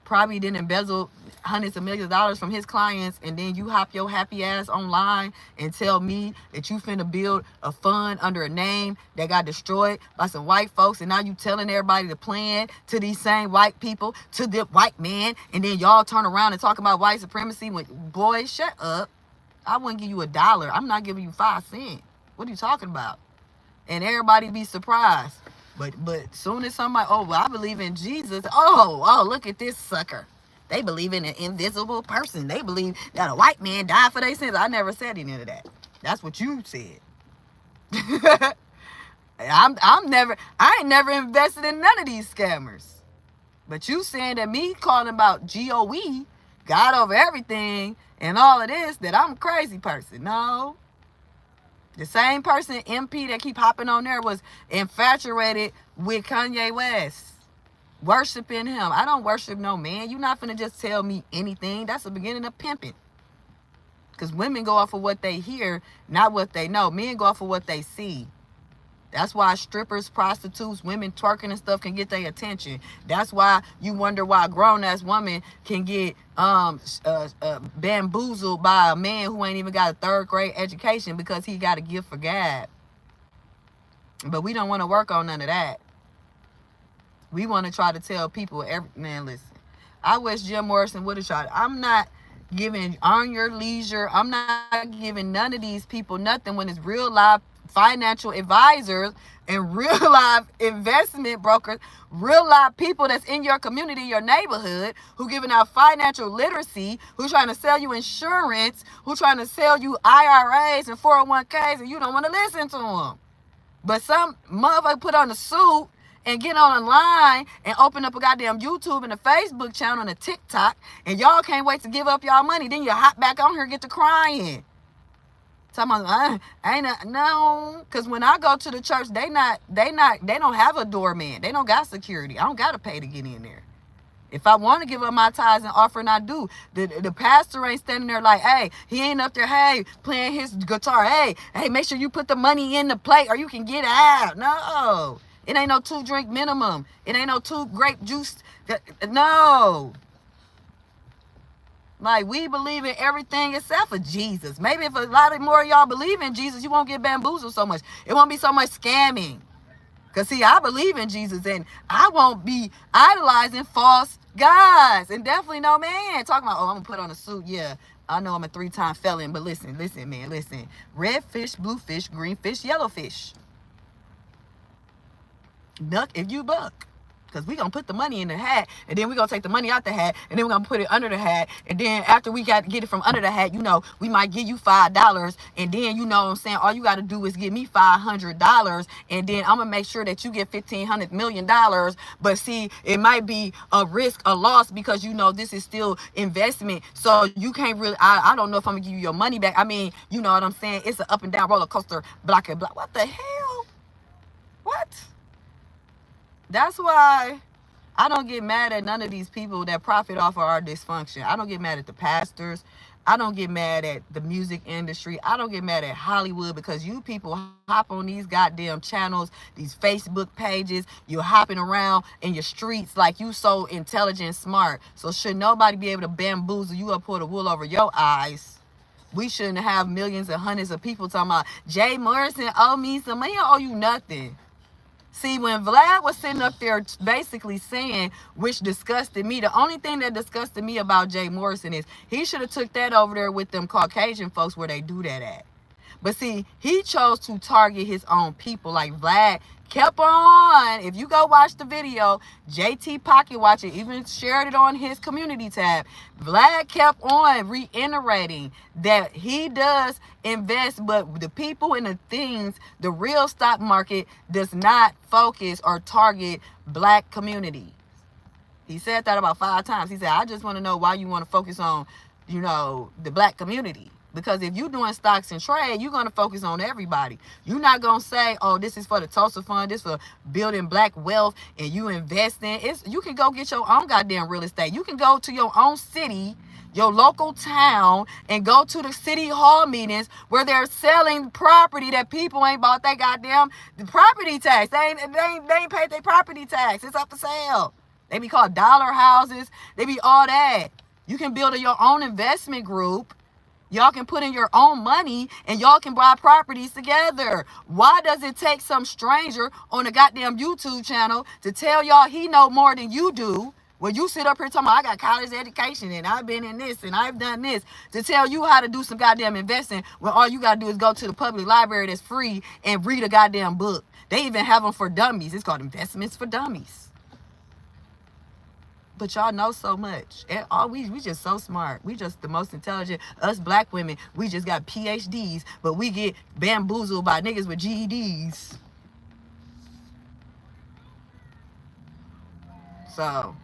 probably didn't embezzle hundreds of millions of dollars from his clients, and then you hop your happy ass online and tell me that you finna build a fund under a name that got destroyed by some white folks, and now you telling everybody to plan to these same white people, to the white man, and then y'all turn around and talk about white supremacy. Boy, shut up. I wouldn't give you $1. I'm not giving you 5 cents. What are you talking about? And everybody be surprised. But soon as somebody, oh, well, I believe in Jesus. Oh, look at this sucker. They believe in an invisible person. They believe that a white man died for their sins. I never said any of that. That's what you said. I ain't never invested in none of these scammers. But you saying that me calling about GOE, God over everything, and all of this, that I'm a crazy person. No. The same person, MP, that keep hopping on there was infatuated with Kanye West, worshiping him. I don't worship no man. You're not finna just tell me anything. That's the beginning of pimping. Because women go off of what they hear, not what they know. Men go off of what they see. That's why strippers, prostitutes, women twerking and stuff can get their attention. That's why you wonder why a grown-ass woman can get bamboozled by a man who ain't even got a third-grade education because he got a gift for God. But we don't want to work on none of that. We want to try to tell people, man, listen. I wish Jim Morrison would have tried. I'm not giving on your leisure. I'm not giving none of these people nothing when it's real life financial advisors and real life investment brokers, real life people that's in your community, your neighborhood, who giving out financial literacy, who trying to sell you insurance, who trying to sell you IRAs and 401ks, and you don't want to listen to them. But some motherfucker put on a suit and get on a line and open up a goddamn YouTube and a Facebook channel and a TikTok, and y'all can't wait to give up y'all money. Then you hop back on here and get to crying. Talking about, no, because when I go to the church, they don't have a doorman. They don't got security. I don't got to pay to get in there. If I want to give up my tithes and offering, I do. The pastor ain't standing there like, hey, he ain't up there, hey, playing his guitar. Hey, make sure you put the money in the plate or you can get out. No. It ain't no 2-drink minimum. It ain't no 2 grape juice. No. Like, we believe in everything except for Jesus. Maybe if a lot of more of y'all believe in Jesus, you won't get bamboozled so much. It won't be so much scamming. Because, see, I believe in Jesus, and I won't be idolizing false gods. And definitely no man talking about, oh, I'm going to put on a suit. Yeah, I know I'm a 3-time felon, but listen, man, listen. Red fish, blue fish, green fish, yellow fish. Duck if you buck. Because we're going to put the money in the hat, and then we're going to take the money out the hat, and then we're going to put it under the hat, and then after we got to get it from under the hat, we might give you $5, and then, what I'm saying, all you got to do is give me $500, and then I'm going to make sure that you get $1,500 million, but see, it might be a risk, a loss, because, this is still investment, so you can't really, I don't know if I'm going to give you your money back. I mean, you know what I'm saying, it's an up and down roller coaster, block and block. What the hell? What? That's why I don't get mad at none of these people that profit off of our dysfunction. I don't get mad at the pastors. I don't get mad at the music industry. I don't get mad at Hollywood, because you people hop on these goddamn channels, these Facebook pages. You're hopping around in your streets like you so intelligent and smart. So should nobody be able to bamboozle you or pull the wool over your eyes? We shouldn't have millions and hundreds of people talking about, Jay Morrison owe me some money. He don't owe you nothing. See, when Vlad was sitting up there basically saying, which disgusted me, the only thing that disgusted me about Jay Morrison is he should have took that over there with them Caucasian folks where they do that at. But see, he chose to target his own people. Like Vlad kept on. If you go watch the video, JT Pocket Watch it, even shared it on his community tab. Vlad kept on reiterating that he does invest, but the people and the things, the real stock market does not focus or target black community. He said that about 5 times. He said, I just want to know why you want to focus on, the black community. Because if you're doing stocks and trade, you're going to focus on everybody. You're not going to say, oh, this is for the Tulsa Fund, this for building black wealth, and you invest in. You can go get your own goddamn real estate. You can go to your own city, your local town, and go to the city hall meetings where they're selling property that people ain't bought their goddamn property tax. They ain't paid their property tax. It's up for sale. They be called dollar houses. They be all that. You can build your own investment group. Y'all can put in your own money and y'all can buy properties together. Why does it take some stranger on a goddamn YouTube channel to tell y'all he know more than you do Well, you sit up here talking about I got college education and I've been in this and I've done this to tell you how to do some goddamn investing when all you gotta do is go to the public library that's free and read a goddamn book. They even have them for dummies. It's called Investments for Dummies. But y'all know so much. And we just so smart. We just the most intelligent. Us black women, we just got PhDs, but we get bamboozled by niggas with GEDs. So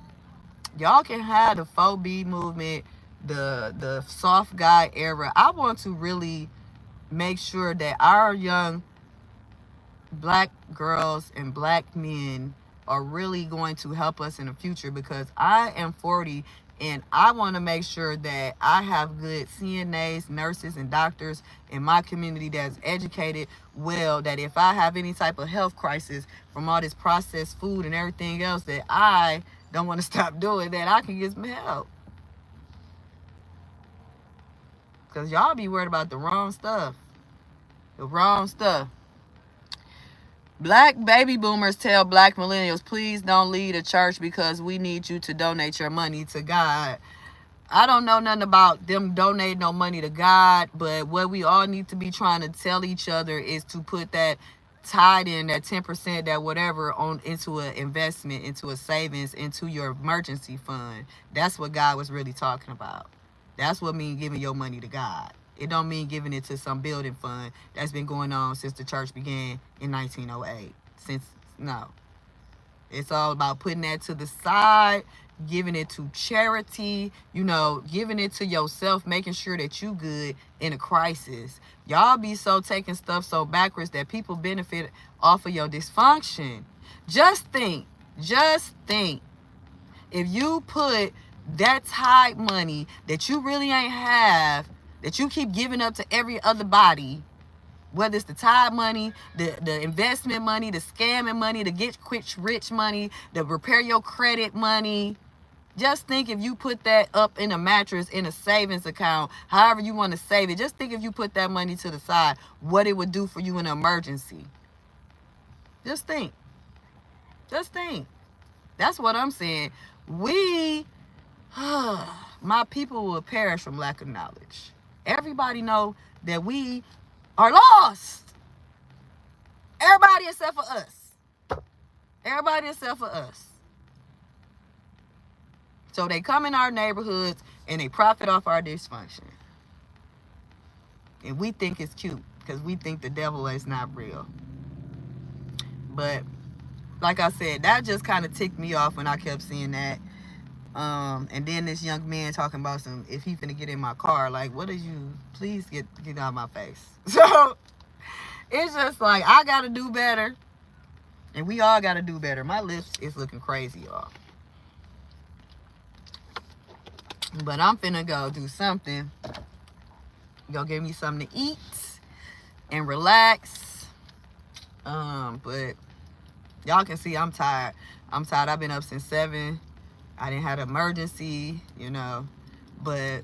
y'all can have the 4B movement, the soft guy era. I want to really make sure that our young black girls and black men are really going to help us in the future, because I am 40 and I want to make sure that I have good CNAs, nurses, and doctors in my community that's educated well, that if I have any type of health crisis from all this processed food and everything else that I don't want to stop doing, that I can get some help. Because y'all be worried about the wrong stuff. The wrong stuff. Black baby boomers tell black millennials, please don't leave the church because we need you to donate your money to God. I don't know nothing about them donating no money to God, but what we all need to be trying to tell each other is to put that tied in, that 10%, that whatever, on into an investment, into a savings, into your emergency fund. That's what God was really talking about. That's what means giving your money to God. It don't mean giving it to some building fund that's been going on since the church began in 1908. No. It's all about putting that to the side, giving it to charity, giving it to yourself, making sure that you good in a crisis. Y'all be so taking stuff so backwards that people benefit off of your dysfunction. Just think, if you put that tide money that you really ain't have, that you keep giving up to every other body, whether it's the tide money, the investment money, the scamming money, the get quick rich money, the repair your credit money. Just think if you put that up in a mattress, in a savings account, however you want to save it, just think if you put that money to the side, what it would do for you in an emergency. Just think. That's what I'm saying. My people will perish from lack of knowledge. Everybody know that we are lost. Everybody except for us. So they come in our neighborhoods and they profit off our dysfunction. And we think it's cute because we think the devil is not real. But like I said, that just kind of ticked me off when I kept seeing that. And then this young man talking about if he finna get in my car, like, what are you, please get out of my face. So it's just like, I gotta do better, and we all gotta do better. My lips is looking crazy, y'all, but I'm finna go do something, go get me something to eat and relax. But y'all can see I'm tired. I've been up since 7. I didn't have an emergency, but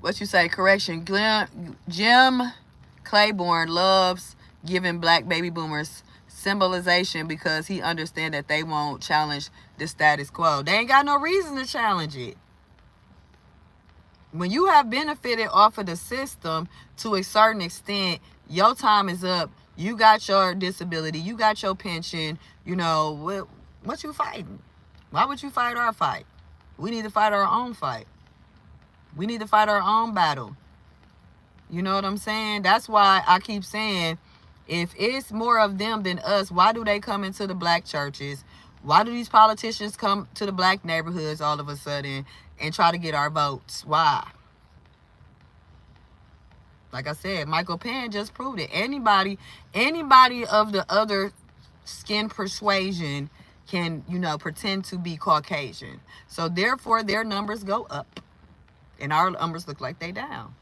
what you say, correction, Jim Claiborne loves giving black baby boomers symbolization because he understands that they won't challenge the status quo. They ain't got no reason to challenge it. When you have benefited off of the system to a certain extent, your time is up. You got your disability, you got your pension, what you fighting? Why would you fight our fight? We need to fight our own fight. We need to fight our own battle. You know what I'm saying? That's why I keep saying, if it's more of them than us, why do they come into the black churches? Why do these politicians come to the black neighborhoods all of a sudden and try to get our votes? Why? Like I said, Michael Penn just proved it. Anybody of the other skin persuasion can, pretend to be Caucasian. So therefore, their numbers go up. And our numbers look like they down.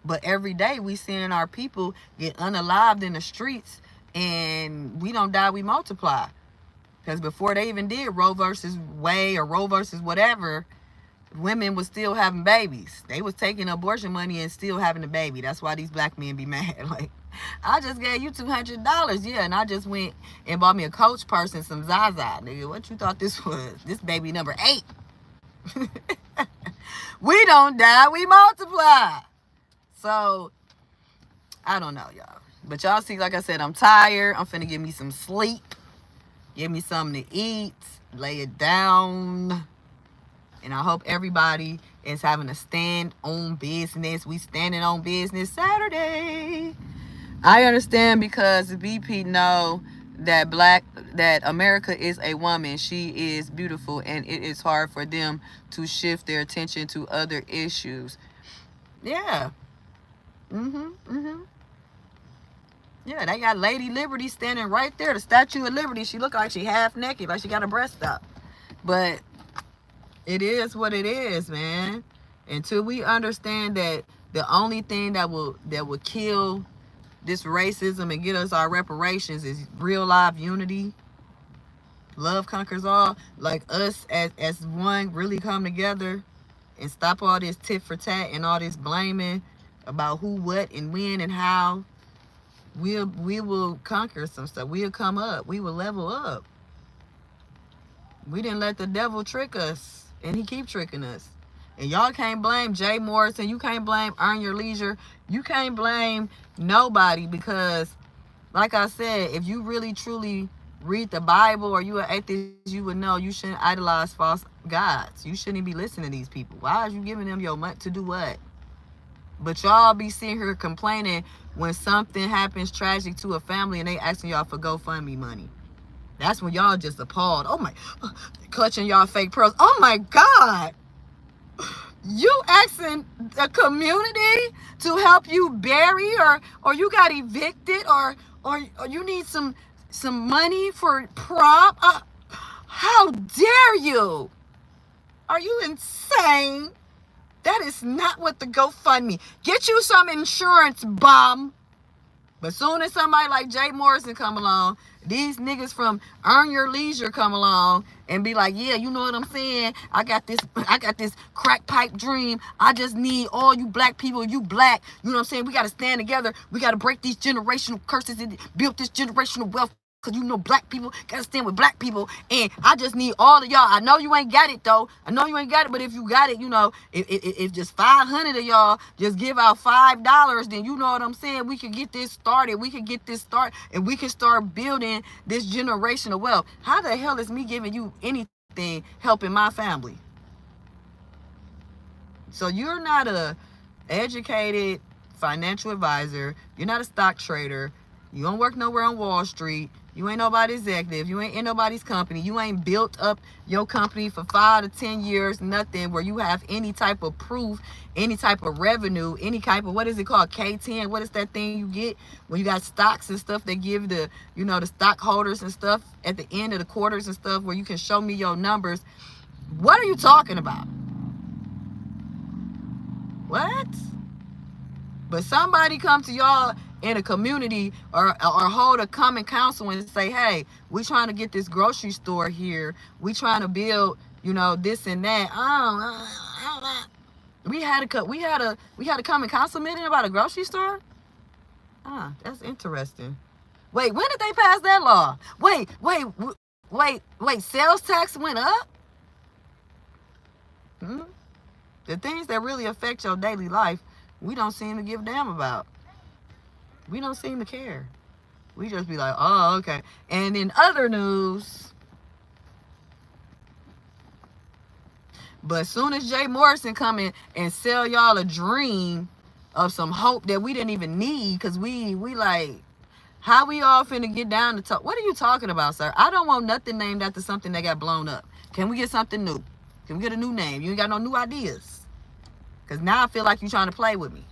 But every day we seeing our people get unalived in the streets, and we don't die, we multiply. Because before they even did Roe versus Wade or Roe versus whatever, women was still having babies. They was taking abortion money and still having a baby. That's why these black men be mad. Like, I just gave you $200. Yeah, and I just went and bought me a Coach purse and some Zaza. Nigga, what you thought this was? This baby number 8. We don't die, we multiply. So, I don't know, y'all. But y'all see, like I said, I'm tired. I'm finna give me some sleep. Give me something to eat. Lay it down. And I hope everybody is having a stand on business. We standing on business Saturday. I understand because BP know that America is a woman. She is beautiful, and it is hard for them to shift their attention to other issues. Yeah. Yeah, they got Lady Liberty standing right there. The Statue of Liberty. She look like she half naked, like she got her breast up. But it is what it is, man. Until we understand that the only thing that will kill this racism and get us our reparations is real live unity. Love conquers all. Like us as one really come together and stop all this tit for tat and all this blaming about who, what, and when and how. We will conquer some stuff. We'll come up. We will level up. We didn't let the devil trick us, and he keep tricking us. And y'all can't blame Jay Morrison. You can't blame Earn Your Leisure. You can't blame nobody because, like I said, if you really truly read the Bible or you an atheist, you would know you shouldn't idolize false gods. You shouldn't be listening to these people. Why are you giving them your money to do what? But y'all be sitting here complaining when something happens tragic to a family and they asking y'all for GoFundMe money. That's when y'all just appalled. Oh my, clutching y'all fake pearls. Oh my God. You asking the community to help you bury or you got evicted or you need some money for prom? How dare you? Are you insane? That is not what the GoFundMe. Get you some insurance, bum. But soon as somebody like Jay Morrison come along, these niggas from Earn Your Leisure come along and be like, yeah, you know what I'm saying? I got this crack pipe dream. I just need all you black people, you black. You know what I'm saying? We got to stand together. We got to break these generational curses and build this generational wealth. Because you know black people got to stand with black people. And I just need all of y'all. I know you ain't got it, though. I know you ain't got it. But if you got it, you know, if just 500 of y'all just give out $5, then you know what I'm saying? We can get this started. We can get this started. And we can start building this generational wealth. How the hell is me giving you anything helping my family? So you're not a educated financial advisor. You're not a stock trader. You don't work nowhere on Wall Street. You ain't nobody's executive. You ain't in nobody's company. You ain't built up your company for 5 to 10 years, nothing where you have any type of proof, any type of revenue, any type of, what is it called, K10? What is that thing you get when you got stocks and stuff they give the, you know, the stockholders and stuff at the end of the quarters and stuff where you can show me your numbers? What are you talking about? What? But somebody come to y'all in a community or hold a common council and say, hey, we trying to get this grocery store here. We trying to build, you know, this and that. We had a common council meeting about a grocery store. That's interesting. Wait, when did they pass that law? Wait, sales tax went up? The things that really affect your daily life, we don't seem to give a damn about. We don't seem to care. We just be like, oh, okay. And in other news, but as soon as Jay Morrison come in and sell y'all a dream of some hope that we didn't even need, because we like, how we all finna get down to talk? What are you talking about, sir? I don't want nothing named after something that got blown up. Can we get something new? Can we get a new name? You ain't got no new ideas. Because now I feel like you're trying to play with me.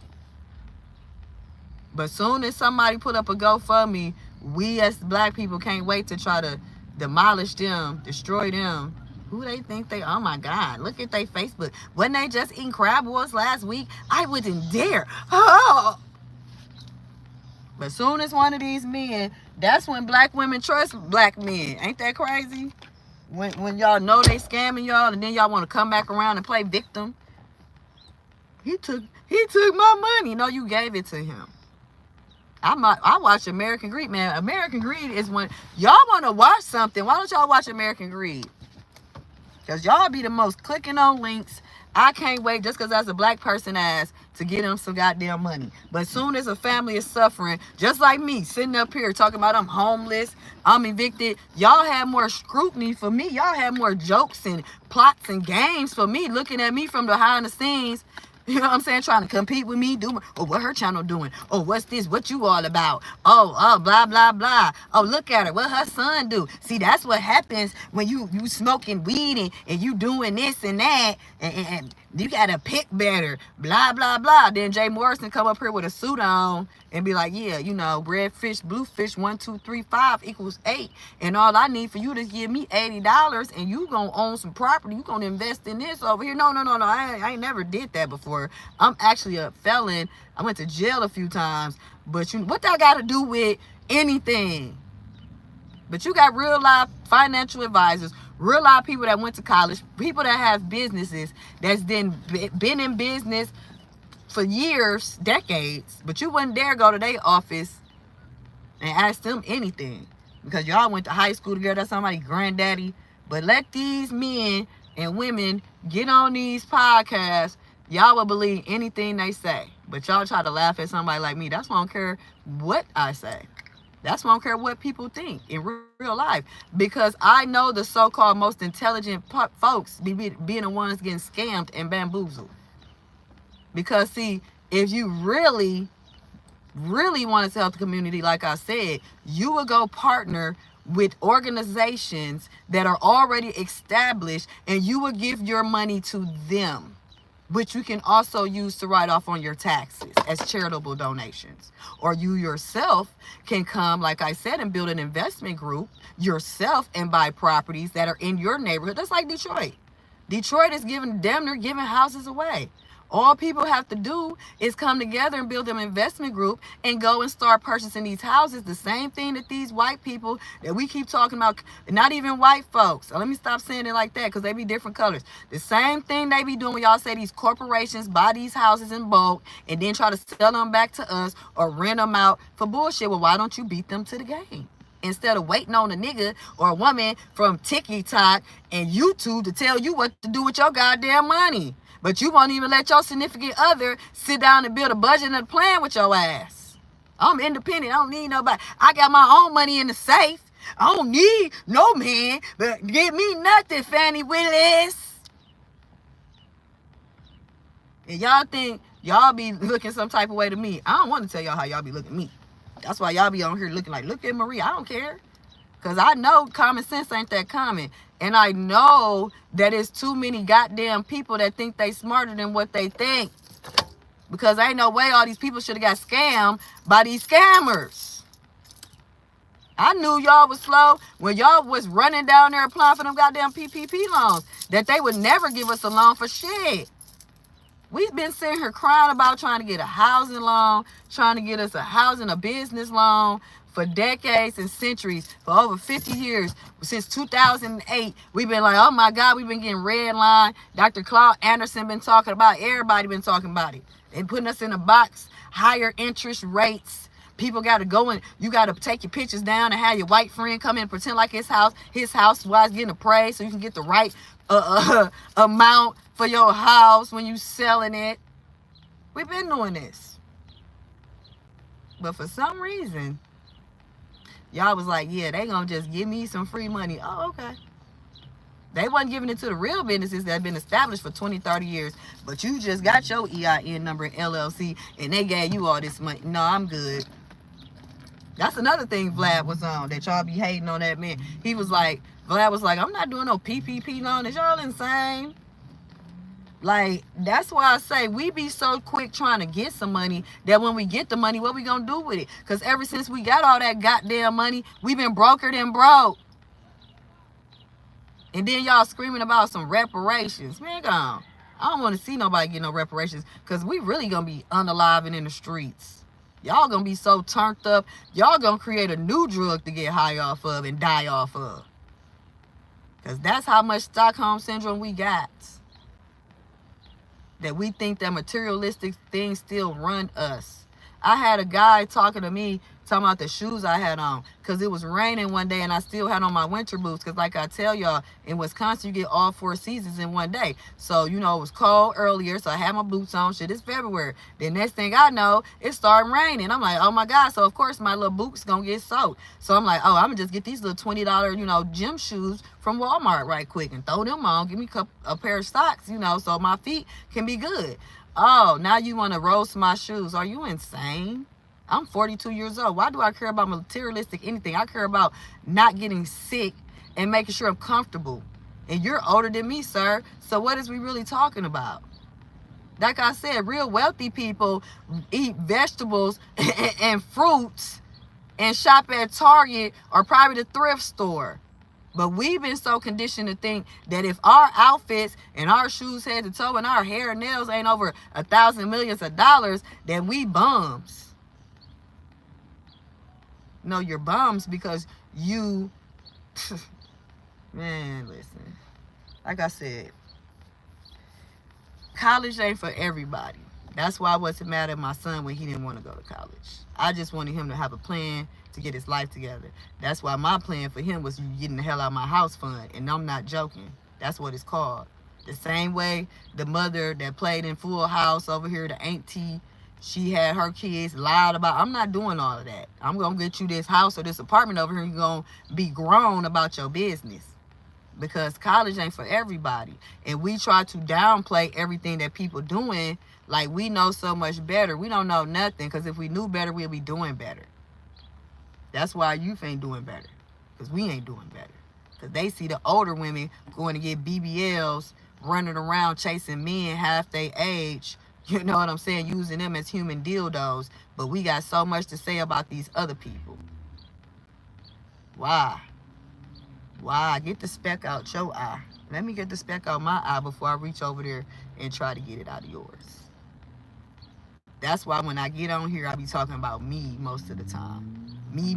But soon as somebody put up a GoFundMe, we as black people can't wait to try to demolish them, destroy them. Who they think they, oh my God, look at their Facebook. Wasn't they just eating crab balls last week? I wouldn't dare. Oh. But soon as one of these men, that's when black women trust black men. Ain't that crazy? When y'all know they scamming y'all and then y'all want to come back around and play victim. He took my money. No, you gave it to him. I watch American Greed, man. American Greed is when y'all want to watch something. Why don't y'all watch American Greed? Because y'all be the most clicking on links. I can't wait just because as a black person ass to get them some goddamn money. But as soon as a family is suffering, just like me, sitting up here talking about I'm homeless, I'm evicted, y'all have more scrutiny for me. Y'all have more jokes and plots and games for me, looking at me from behind the scenes. You know what I'm saying? Trying to compete with me. Oh, what her channel doing? Oh, what's this? What you all about? Oh, blah, blah, blah. Oh, look at her. What her son do? See, that's what happens when you smoking weed and you doing this and that. And you got to pick better. Blah, blah, blah. Then Jay Morrison come up here with a suit on and be like, yeah, you know, red fish, blue fish, 1, 2, 3, 5 equals 8. And all I need for you to give me $80 and you gonna own some property. You gonna invest in this over here. No. I ain't never did that before. I'm actually a felon. I went to jail a few times. But what that got to do with anything? But you got real life financial advisors, real life people that went to college, people that have businesses that's then been in business for years, decades, but you wouldn't dare go to their office and ask them anything because y'all went to high school together. That's somebody's granddaddy. But let these men and women get on these podcasts. Y'all will believe anything they say. But y'all try to laugh at somebody like me. That's why I don't care what I say. That's why I don't care what people think in real life. Because I know the so-called most intelligent folks being the ones getting scammed and bamboozled. Because, see, if you really want to help the community, like I said, you will go partner with organizations that are already established and you will give your money to them, which you can also use to write off on your taxes as charitable donations. Or you yourself can come, like I said, and build an investment group yourself and buy properties that are in your neighborhood. That's like Detroit. Detroit is damn near giving houses away. All people have to do is come together and build an investment group and go and start purchasing these houses. The same thing that these white people that we keep talking about, not even white folks. So let me stop saying it like that because they be different colors. The same thing they be doing when y'all say these corporations buy these houses in bulk and then try to sell them back to us or rent them out for bullshit. Well, why don't you beat them to the game? Instead of waiting on a nigga or a woman from TikTok and YouTube to tell you what to do with your goddamn money. But you won't even let your significant other sit down and build a budget and a plan with your ass. I'm independent. I don't need nobody. I got my own money in the safe. I don't need no man, but give me nothing, Fannie Willis. And y'all think y'all be looking some type of way to me. I don't want to tell y'all how y'all be looking at me. That's why y'all be on here looking like, look at Marie. I don't care. Because I know common sense ain't that common. And I know that it's too many goddamn people that think they smarter than what they think. Because ain't no way all these people should have got scammed by these scammers. I knew y'all was slow when y'all was running down there applying for them goddamn PPP loans. That they would never give us a loan for shit. We've been sitting here crying about trying to get a housing loan, trying to get us a housing, a business loan for decades and centuries, for over 50 years. Since 2008, we've been like, oh my God, we've been getting red line. Dr. Claude Anderson been talking about it. Everybody been talking about it. They putting us in a box, higher interest rates. People got to go and you got to take your pictures down and have your white friend come in and pretend like his house while it's getting appraised so you can get the right amount for your house when you selling it. We've been doing this. But for some reason, y'all was like, yeah, they gonna just give me some free money. Oh, okay. They wasn't giving it to the real businesses that have been established for 20, 30 years. But you just got your EIN number in LLC and they gave you all this money. No, I'm good. That's another thing Vlad was on that y'all be hating on that man. He was like, Vlad was like, I'm not doing no PPP loan. Is y'all insane? Like, that's why I say we be so quick trying to get some money that when we get the money, what we gonna do with it? Because ever since we got all that goddamn money, we been brokered and broke. And then y'all screaming about some reparations. Man, gone. I don't want to see nobody get no reparations because we really gonna be unalive and in the streets. Y'all gonna be so turned up. Y'all gonna create a new drug to get high off of and die off of. Because that's how much Stockholm Syndrome we got. That we think that materialistic things still run us. I had a guy talking to me, talking about the shoes I had on, because it was raining one day and I still had on my winter boots, because like I tell y'all, in Wisconsin you get all 4 seasons in one day. So you know, it was cold earlier, so I had my boots on. Shit, it's February. The next thing I know, it started raining. I'm like, oh my God. So of course my little boots gonna get soaked. So I'm like, oh, I'm gonna just get these little $20, you know, gym shoes from Walmart right quick and throw them on, give me a pair of socks, you know, so my feet can be good. Oh, now you want to roast my shoes. Are you insane? I'm 42 years old. Why do I care about materialistic anything? I care about not getting sick and making sure I'm comfortable. And you're older than me, sir. So what is we really talking about? Like I said, real wealthy people eat vegetables and fruits and shop at Target or probably the thrift store. But we've been so conditioned to think that if our outfits and our shoes head to toe and our hair and nails ain't over 1,000 millions of dollars, then we bums. No, you're bums because you, man, listen. Like I said, college ain't for everybody. That's why I wasn't mad at my son when he didn't want to go to college. I just wanted him to have a plan to get his life together. That's why my plan for him was getting the hell out of my house fund. And I'm not joking. That's what it's called. The same way the mother that played in Full House over here, the auntie, she had her kids lied about. I'm not doing all of that. I'm going to get you this house or this apartment over here. And you're going to be grown about your business. Because college ain't for everybody. And we try to downplay everything that people doing like we know so much better. We don't know nothing, because if we knew better, we'd be doing better. That's why youth ain't doing better, because we ain't doing better. Because they see the older women going to get BBLs, running around chasing men half their age, you know what I'm saying, using them as human dildos. But we got so much to say about these other people. Why? Why? Get the speck out your eye. Let me get the speck out my eye before I reach over there and try to get it out of yours. That's why when I get on here, I be talking about me most of the time. Me.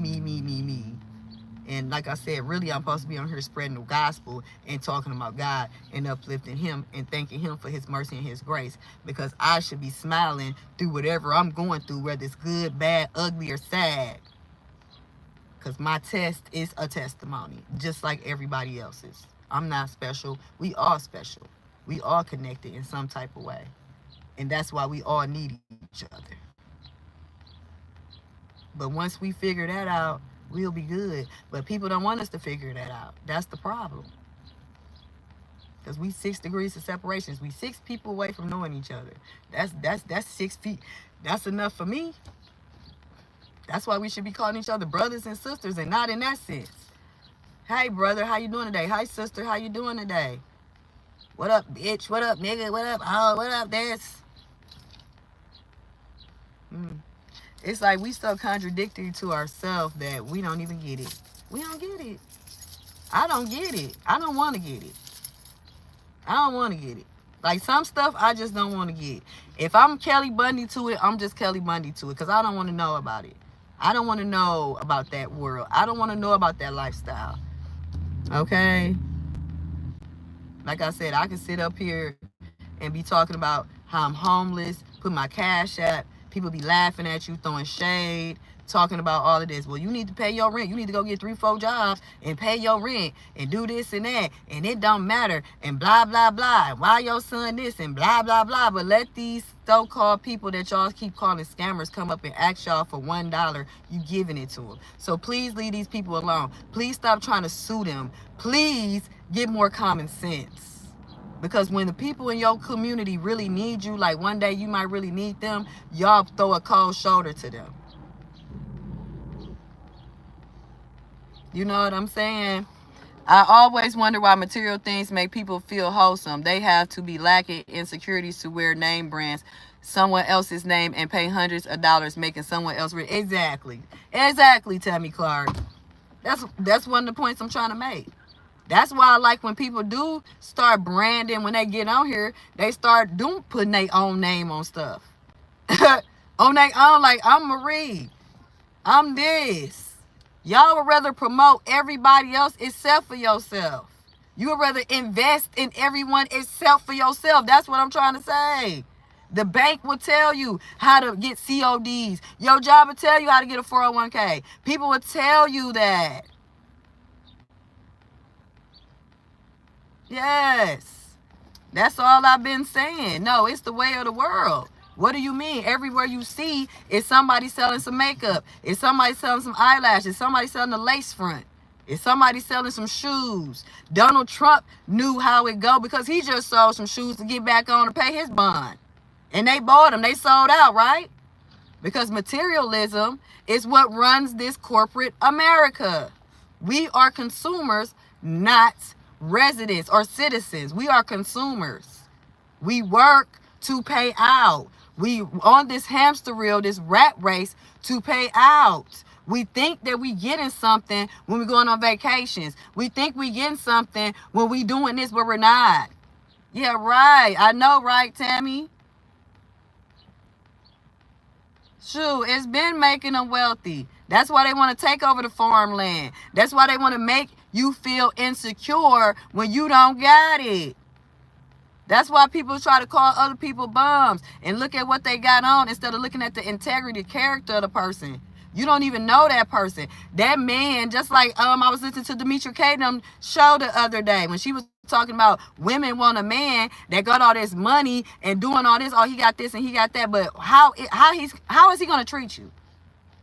And like I said, really, I'm supposed to be on here spreading the gospel and talking about God and uplifting him and thanking him for his mercy and his grace. Because I should be smiling through whatever I'm going through, whether it's good, bad, ugly, or sad. Because my test is a testimony, just like everybody else's. I'm not special. We all special. We all connected in some type of way. And that's why we all need each other. But once we figure that out, we'll be good. But people don't want us to figure that out. That's the problem. Because we 6 degrees of separations. We 6 people away from knowing each other. That's 6 feet. That's enough for me. That's why we should be calling each other brothers and sisters, and not in that sense. Hey, brother, how you doing today? Hi, sister, how you doing today? What up, bitch? What up, nigga? What up? Oh, what up, this? It's like we so contradictory to ourselves that we don't even get it. We don't get it. I don't get it. I don't want to get it. I don't want to get it. Like some stuff I just don't want to get. If I'm Kelly Bundy to it, I'm just Kelly Bundy to it, because I don't want to know about it. I don't want to know about that world. I don't want to know about that lifestyle. Okay? Like I said, I can sit up here and be talking about how I'm homeless, put my cash app, people be laughing at you, throwing shade, talking about all of this. Well, you need to pay your rent. You need to go get 3-4 jobs and pay your rent and do this and that, and it don't matter, and blah, blah, blah. And why your son this, and blah, blah, blah. But let these so-called people that y'all keep calling scammers come up and ask y'all for $1, you giving it to them. So please leave these people alone. Please stop trying to sue them. Please get more common sense. Because when the people in your community really need you, like one day you might really need them, y'all throw a cold shoulder to them. You know what I'm saying? I always wonder why material things make people feel wholesome. They have to be lacking insecurities to wear name brands, someone else's name, and pay hundreds of dollars making someone else rich. Exactly, Tammy Clark. That's one of the points I'm trying to make. That's why I like when people do start branding. When they get on here, they start putting their own name on stuff. On their own, like, I'm Marie. I'm this. Y'all would rather promote everybody else except for yourself. You would rather invest in everyone except for yourself. That's what I'm trying to say. The bank will tell you how to get CODs. Your job will tell you how to get a 401k. People will tell you that. Yes. That's all I've been saying. No, it's the way of the world. What do you mean? Everywhere you see is somebody selling some makeup. Is somebody selling some eyelashes. Somebody selling a lace front. Is somebody selling some shoes. Donald Trump knew how it go because he just sold some shoes to get back on to pay his bond. And they bought them. They sold out, right? Because materialism is what runs this corporate America. We are consumers, not residents or citizens. We are consumers. We work to pay out. We on this hamster wheel, this rat race to pay out. We think that we getting something when we're going on vacations. We think we getting something when we doing this, but we're not. Yeah, right. I know, right, Tammy? Shoot, it's been making them wealthy. That's why they want to take over the farmland. That's why they want to make you feel insecure when you don't got it. That's why people try to call other people bums and look at what they got on instead of looking at the integrity, character of the person. You don't even know that person. That man, just like I was listening to Demetria Kadam show the other day when she was talking about women want a man that got all this money and doing all this. Oh, he got this and he got that. But how is he going to treat you?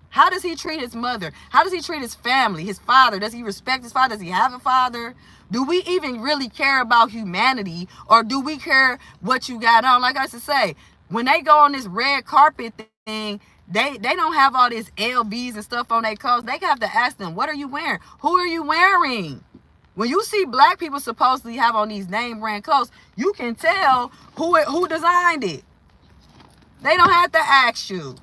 How does he treat his mother? How does he treat his family, his father? Does he respect his father? Does he have a father? Do we even really care about humanity, or do we care what you got on? Like I used to say, when they go on this red carpet thing, they don't have all this LVs and stuff on their clothes. They have to ask them, what are you wearing? Who are you wearing? When you see black people supposedly have on these name brand clothes, you can tell who designed it. They don't have to ask you,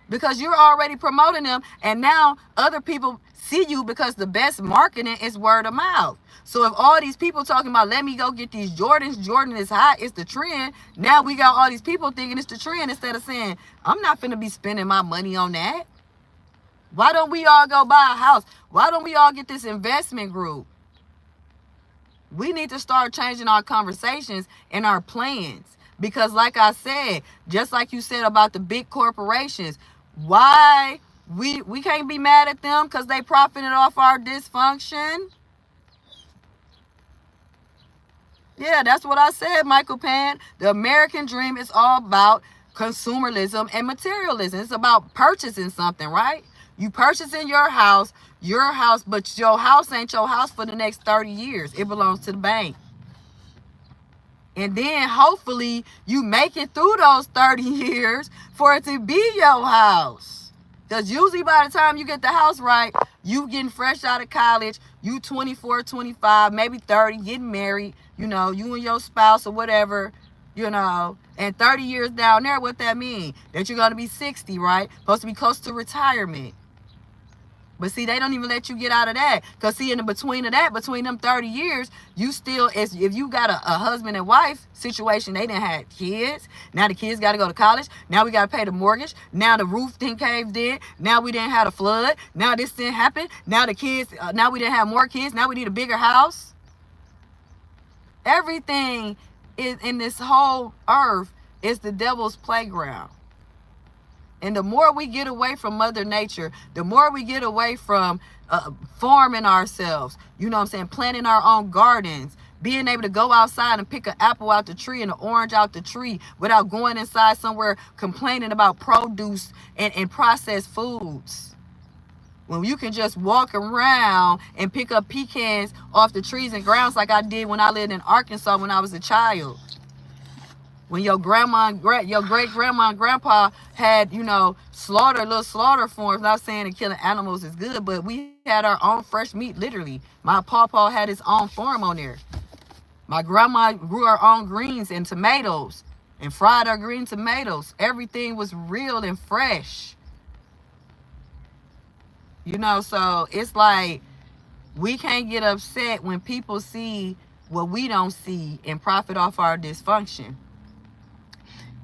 because you're already promoting them, and now other people see you because the best marketing is word of mouth. So if all these people talking about, let me go get these Jordans, Jordan is hot, it's the trend, now we got all these people thinking it's the trend instead of saying, I'm not finna be spending my money on that. Why don't we all go buy a house? Why don't we all get this investment group? We need to start changing our conversations and our plans. Because like I said, just like you said about the big corporations, why we can't be mad at them because they profited off our dysfunction? Yeah, that's what I said, Michael Pan. The American dream is all about consumerism and materialism. It's about purchasing something, right? You purchasing your house, but your house ain't your house for the next 30 years. It belongs to the bank. And then hopefully you make it through those 30 years for it to be your house. Because usually by the time you get the house right, you getting fresh out of college, you 24, 25, maybe 30, getting married, you and your spouse or whatever, and 30 years down there, what that mean? That you're going to be 60, right? Supposed to be close to retirement. But see, they don't even let you get out of that. Because see, in the between them 30 years, you still, if you got a husband and wife situation, they didn't have kids. Now the kids got to go to college. Now we got to pay the mortgage. Now the roof didn't cave in. Now we didn't have a flood. Now this didn't happen. Now the kids, now we didn't have more kids. Now we need a bigger house. Everything is in this whole earth is the devil's playground. And the more we get away from Mother Nature, the more we get away from farming ourselves, planting our own gardens, being able to go outside and pick an apple out the tree and an orange out the tree without going inside somewhere complaining about produce and processed foods. When you can just walk around and pick up pecans off the trees and grounds like I did when I lived in Arkansas when I was a child. When your grandma, your great-grandma and grandpa had, little slaughter farms. Not saying that killing animals is good, but we had our own fresh meat, literally. My pawpaw had his own farm on there. My grandma grew her own greens and tomatoes and fried our green tomatoes. Everything was real and fresh. So it's like we can't get upset when people see what we don't see and profit off our dysfunction.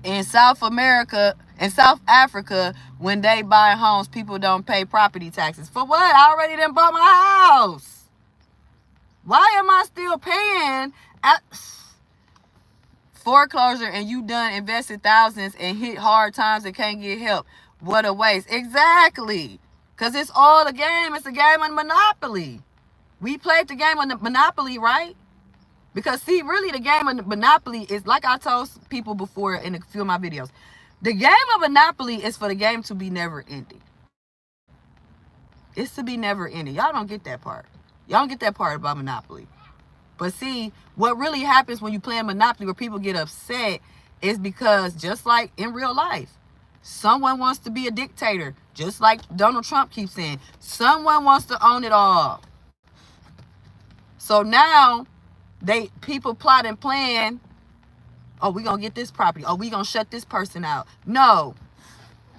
In South Africa, when they buy homes, people don't pay property taxes. For what? I already done bought my house. Why am I still paying foreclosure and you done invested thousands and hit hard times and can't get help. What a waste. Exactly. Because it's all a game. It's a game of Monopoly. We played the game of Monopoly, right? Because, see, really the game of Monopoly is, like I told people before in a few of my videos, the game of Monopoly is for the game to be never ending. It's to be never ending. Y'all don't get that part. Y'all don't get that part about Monopoly. But see, what really happens when you play Monopoly where people get upset is because, just like in real life, someone wants to be a dictator. Just like Donald Trump keeps saying, someone wants to own it all. So now, people plot and plan, oh, we gonna get this property. Oh, we gonna shut this person out. No,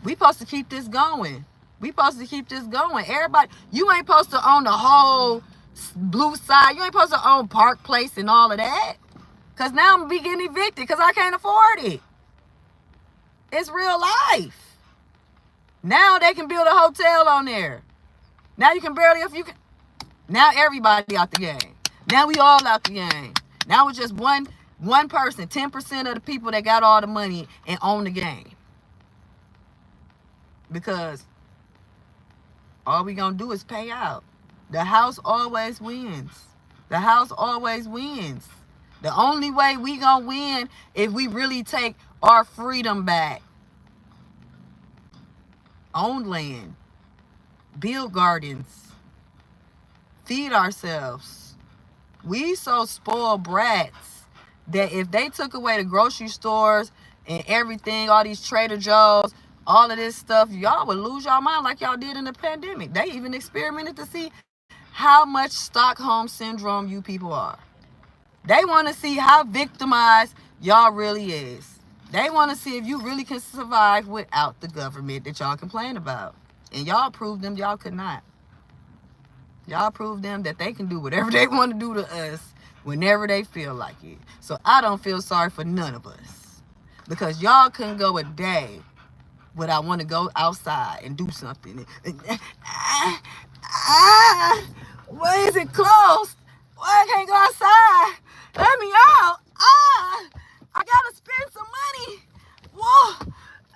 we supposed to keep this going. We supposed to keep this going. Everybody, you ain't supposed to own the whole blue side. You ain't supposed to own Park Place and all of that. Because now I'm be getting evicted because I can't afford it. It's real life. Now they can build a hotel on there. Now you can barely, now everybody out the game. Now we all out the game. Now it's just one person, 10% of the people that got all the money and own the game. Because all we gonna do is pay out. The house always wins. The house always wins. The only way we gonna win if we really take our freedom back. Own land. Build gardens. Feed ourselves. We so spoiled brats that if they took away the grocery stores and everything, all these Trader Joe's, all of this stuff, y'all would lose y'all mind like y'all did in the pandemic. They even experimented to see how much Stockholm Syndrome you people are. They want to see how victimized y'all really is. They want to see if you really can survive without the government that y'all complain about. And y'all proved them y'all could not. Y'all proved them that they can do whatever they want to do to us whenever they feel like it. So I don't feel sorry for none of us. Because y'all couldn't go a day without want to go outside and do something. Why is it closed? Why I can't go outside? Let me out. I gotta spend some money. Whoa,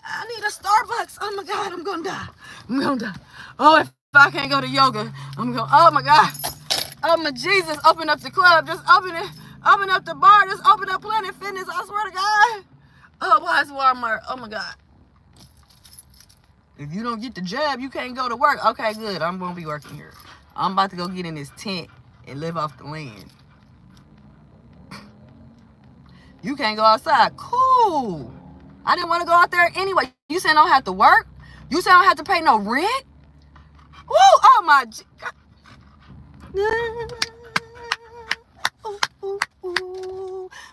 I need a Starbucks. Oh my God, I'm gonna die. I'm gonna die. Oh, if I can't go to yoga, I'm going, oh my God. Oh my Jesus, open up the club. Just open it. Open up the bar. Just open up Planet Fitness. I swear to God. Oh, why is Walmart? Oh my God. If you don't get the jab, you can't go to work. Okay, good. I'm gonna be working here. I'm about to go get in this tent and live off the land. You can't go outside. Cool. I didn't want to go out there anyway. You saying I don't have to work? You saying I don't have to pay no rent? Woo! Oh my God.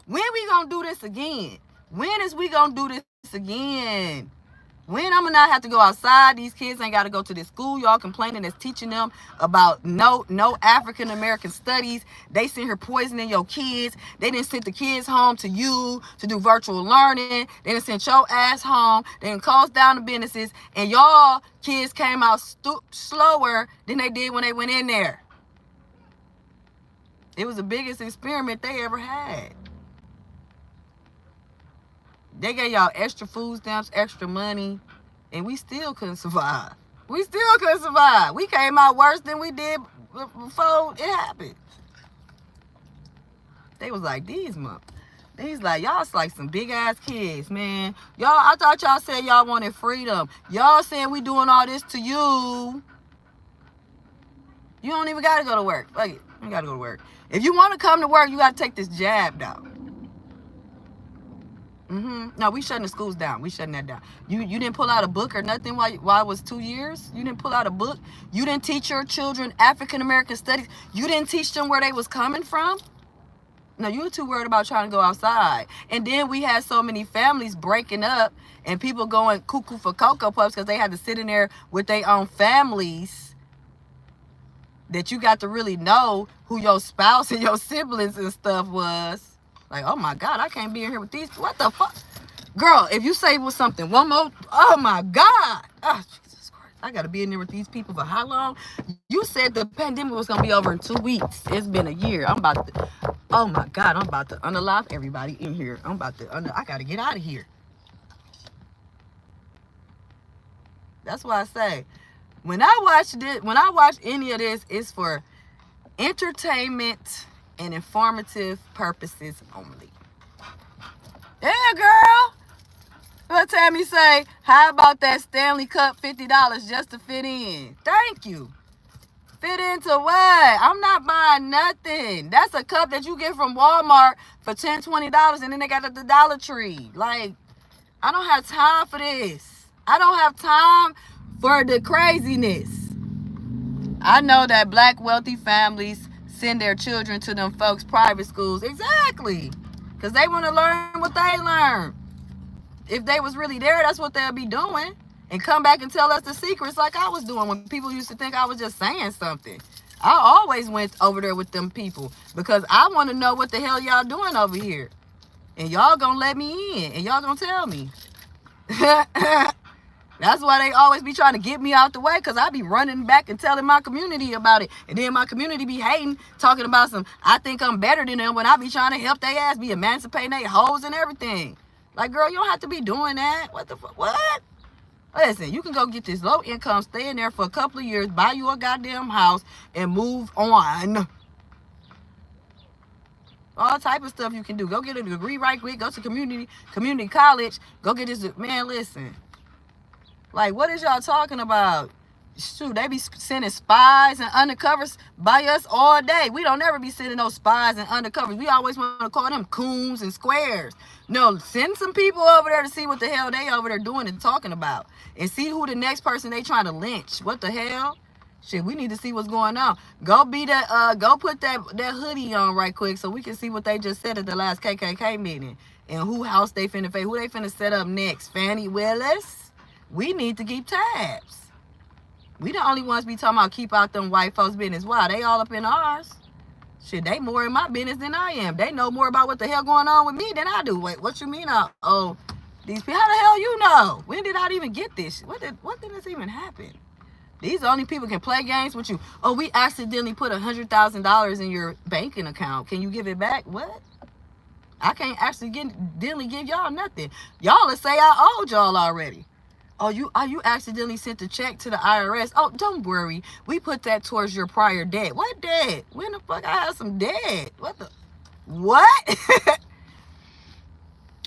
When we gonna do this again? When is we gonna do this again? When I'm gonna not have to go outside? These kids ain't gotta go to this school. Y'all complaining that's teaching them about no African American studies. They sitting here poisoning your kids. They didn't send the kids home to you to do virtual learning. They didn't send your ass home. They didn't close down the businesses. And y'all kids came out slower than they did when they went in there. It was the biggest experiment they ever had. They gave y'all extra food stamps, extra money, and we still couldn't survive. We still couldn't survive. We came out worse than we did before it happened. They was like, these like, y'all like some big ass kids, man. Y'all, I thought y'all said y'all wanted freedom. Y'all saying we doing all this to you. You don't even gotta go to work. Fuck it. You gotta go to work. If you want to come to work, you gotta take this jab down. No, we shutting the schools down. We shutting that down. You didn't pull out a book or nothing while it was 2 years? You didn't pull out a book? You didn't teach your children African American studies? You didn't teach them where they was coming from? No, you were too worried about trying to go outside. And then we had so many families breaking up and people going cuckoo for Cocoa Puffs because they had to sit in there with their own families, that you got to really know who your spouse and your siblings and stuff was. Like, oh my God, I can't be in here with these. What the fuck? Girl, if you say with something, one more, oh my God. Oh, Jesus Christ. I got to be in there with these people for how long? You said the pandemic was going to be over in 2 weeks. It's been a year. I'm about to, oh my God, I'm about to unalive everybody in here. I'm about to, I got to get out of here. That's why I say, when I watch any of this, it's for entertainment and informative purposes only. Yeah, girl. But Tammy say, how about that Stanley Cup $50 just to fit in? Thank you. Fit into what? I'm not buying nothing. That's a cup that you get from Walmart for $10, $20, and then they got it at the Dollar Tree. Like, I don't have time for this. I don't have time for the craziness. I know that black wealthy families send their children to them folks' private schools. Exactly. Because they want to learn what they learn. If they was really there, that's what they'll be doing. And come back and tell us the secrets like I was doing when people used to think I was just saying something. I always went over there with them people because I want to know what the hell y'all doing over here. And y'all gonna let me in and y'all gonna tell me. That's why they always be trying to get me out the way, because I be running back and telling my community about it. And then my community be hating, talking about some, I think I'm better than them, when I be trying to help their ass be emancipating their hoes and everything. Like, girl, you don't have to be doing that. What the fuck? What? Listen, you can go get this low income, stay in there for a couple of years, buy you a goddamn house, and move on. All type of stuff you can do. Go get a degree right quick. Go to community college. Go get this. Man, listen. Like, what is y'all talking about? Shoot, they be sending spies and undercovers by us all day. We don't ever be sending those spies and undercovers. We always want to call them coons and squares. No, send some people over there to see what the hell they over there doing and talking about. And see who the next person they trying to lynch. What the hell? Shit, we need to see what's going on. Go be that, go put that hoodie on right quick so we can see what they just said at the last KKK meeting. And who house they finna face, who they finna set up next. Fannie Willis? We need to keep tabs. We the only ones be talking about keep out them white folks' business. Why? They all up in ours. Shit, they more in my business than I am. They know more about what the hell going on with me than I do. Wait, what you mean? Oh, these people, how the hell you know? When did I even get this? What did this even happen? These only people can play games with you. Oh, we accidentally put $100,000 in your banking account. Can you give it back? What? I can't accidentally give y'all nothing. Y'all let's say I owed y'all already. Oh, you accidentally sent a check to the IRS. Oh, don't worry. We put that towards your prior debt. What debt? When the fuck I have some debt? What?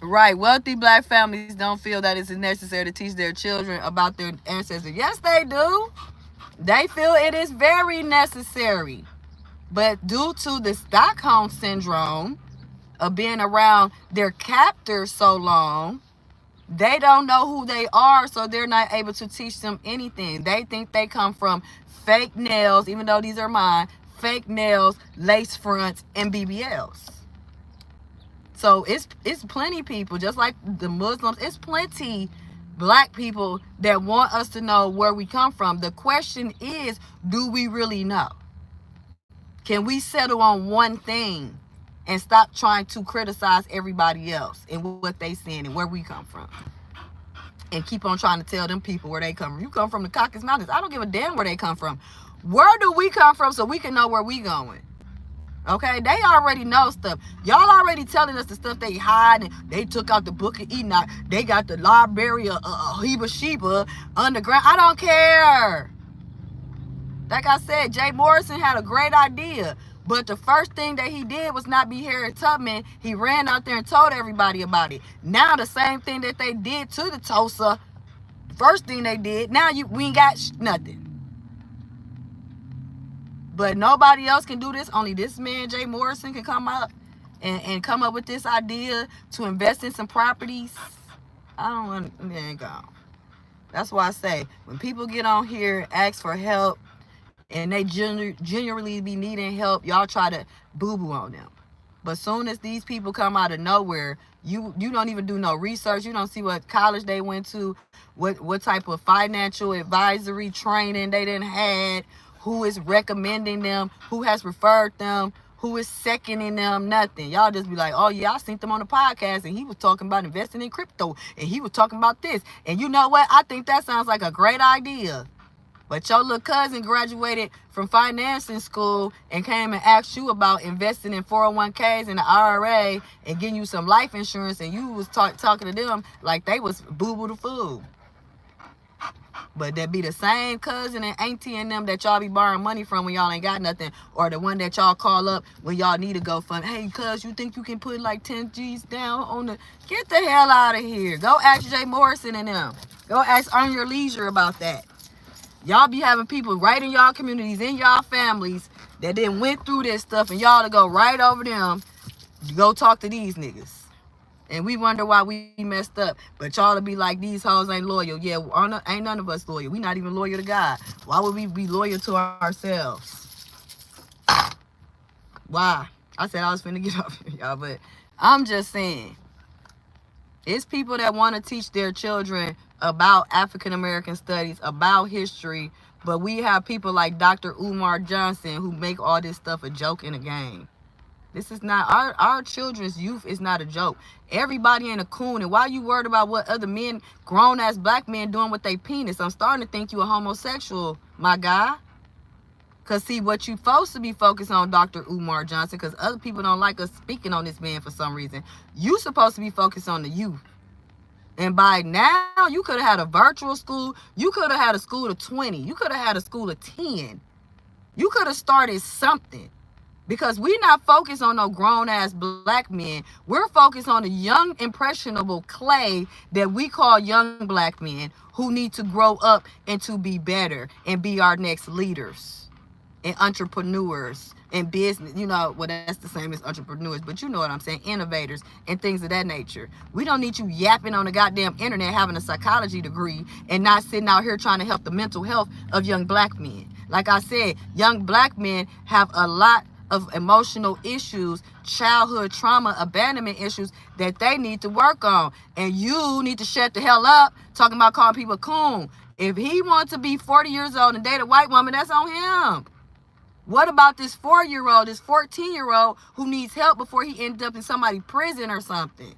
Right. Wealthy black families don't feel that it's necessary to teach their children about their ancestors. Yes, they do. They feel it is very necessary. But due to the Stockholm syndrome of being around their captors so long, they don't know who they are, so they're not able to teach them anything. They think they come from fake nails, even though these are mine, fake nails, lace fronts, and BBLs. So it's plenty people, just like the Muslims, it's plenty black people that want us to know where we come from. The question is, do we really know? Can we settle on one thing and stop trying to criticize everybody else and what they saying and where we come from? And keep on trying to tell them people where they come from. You come from the Caucasus Mountains. I don't give a damn where they come from. Where do we come from so we can know where we going? Okay, they already know stuff. Y'all already telling us the stuff they hide. And they took out the Book of Enoch. They got the library of Heba Sheba underground. I don't care. Like I said, Jay Morrison had a great idea. But the first thing that he did was not be Harriet Tubman. He ran out there and told everybody about it. Now the same thing that they did to the Tulsa, first thing they did, now we ain't got nothing. But nobody else can do this. Only this man, Jay Morrison, can come up and come up with this idea to invest in some properties. I don't want, man, go. That's why I say, when people get on here and ask for help, and they genuinely be needing help, y'all try to boo-boo on them. But soon as these people come out of nowhere, you don't even do no research. You don't see what college they went to, what type of financial advisory training they done had, who is recommending them, who has referred them, who is seconding them, nothing. Y'all just be like, oh yeah, I seen them on the podcast and he was talking about investing in crypto and he was talking about this. And you know what? I think that sounds like a great idea. But your little cousin graduated from financing school and came and asked you about investing in 401ks and the IRA and getting you some life insurance, and you was talking to them like they was boo-boo the fool. But that be the same cousin and auntie and them that y'all be borrowing money from when y'all ain't got nothing, or the one that y'all call up when y'all need to go fund. Hey, cuz, you think you can put like 10 G's down on the... Get the hell out of here. Go ask Jay Morrison and them. Go ask Earn Your Leisure about that. Y'all be having people right in y'all communities, in y'all families, that then went through this stuff, and y'all to go right over them to go talk to these niggas. And we wonder why we messed up. But y'all to be like, these hoes ain't loyal. Yeah, ain't none of us loyal. We not even loyal to God. Why would we be loyal to ourselves? Why? I said I was finna get off here, y'all, but I'm just saying. It's people that want to teach their children about African American studies, about history, but we have people like Dr. Umar Johnson who make all this stuff a joke and a game. This is not, our children's youth is not a joke. Everybody ain't a coon. And why you worried about what other men, grown-ass black men doing with their penis? I'm starting to think you a homosexual, my guy. Because, see, what you supposed to be focused on, Dr. Umar Johnson, because other people don't like us speaking on this man for some reason. You supposed to be focused on the youth. And by now, you could have had a virtual school. You could have had a school of 20. You could have had a school of 10. You could have started something. Because we're not focused on no grown-ass black men. We're focused on the young, impressionable clay that we call young black men who need to grow up and to be better and be our next leaders and entrepreneurs and business. You know, well, that's the same as entrepreneurs, but you know what I'm saying, innovators and things of that nature. We don't need you yapping on the goddamn internet having a psychology degree and not sitting out here trying to help the mental health of young black men. Like I said, young black men have a lot of emotional issues, childhood trauma, abandonment issues that they need to work on. And you need to shut the hell up talking about calling people coon. If he wants to be 40 years old and date a white woman, that's on him. What about this 4-year-old, this 14-year-old who needs help before he ends up in somebody's prison or something?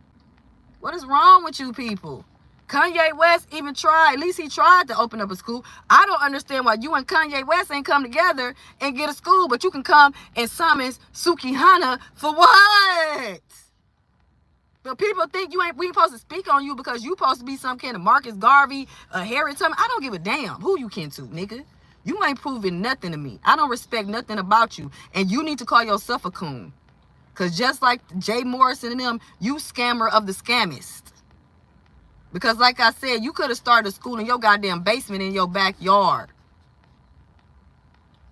What is wrong with you people? Kanye West even tried, at least he tried to open up a school. I don't understand why you and Kanye West ain't come together and get a school, but you can come and summons Suki Hana for what? But people think we ain't supposed to speak on you because you supposed to be some kind of Marcus Garvey, Harriet Tubman. I don't give a damn who you kin to, nigga. You ain't proving nothing to me. I don't respect nothing about you. And you need to call yourself a coon. Because just like Jay Morrison and them, you scammer of the scammiest. Because like I said, you could have started a school in your goddamn basement in your backyard.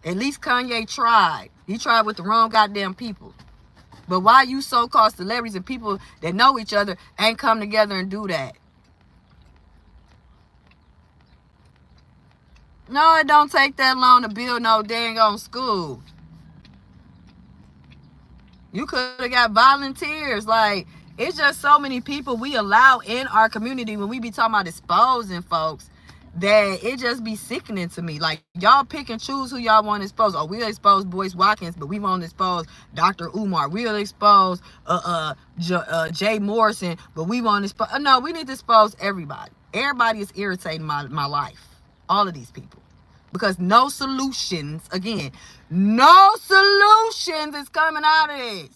At least Kanye tried. He tried with the wrong goddamn people. But why you so-called celebrities and people that know each other ain't come together and do that? No, it don't take that long to build no dang on school. You could have got volunteers. Like, it's just so many people we allow in our community when we be talking about exposing folks that it just be sickening to me. Like, y'all pick and choose who y'all want to expose. Oh, we'll expose Boyce Watkins, but we won't expose Dr. Umar. We'll expose Jay Morrison, but we won't expose... No, we need to expose everybody. Everybody is irritating my life. All of these people. Because no solutions, again, no solutions is coming out of this.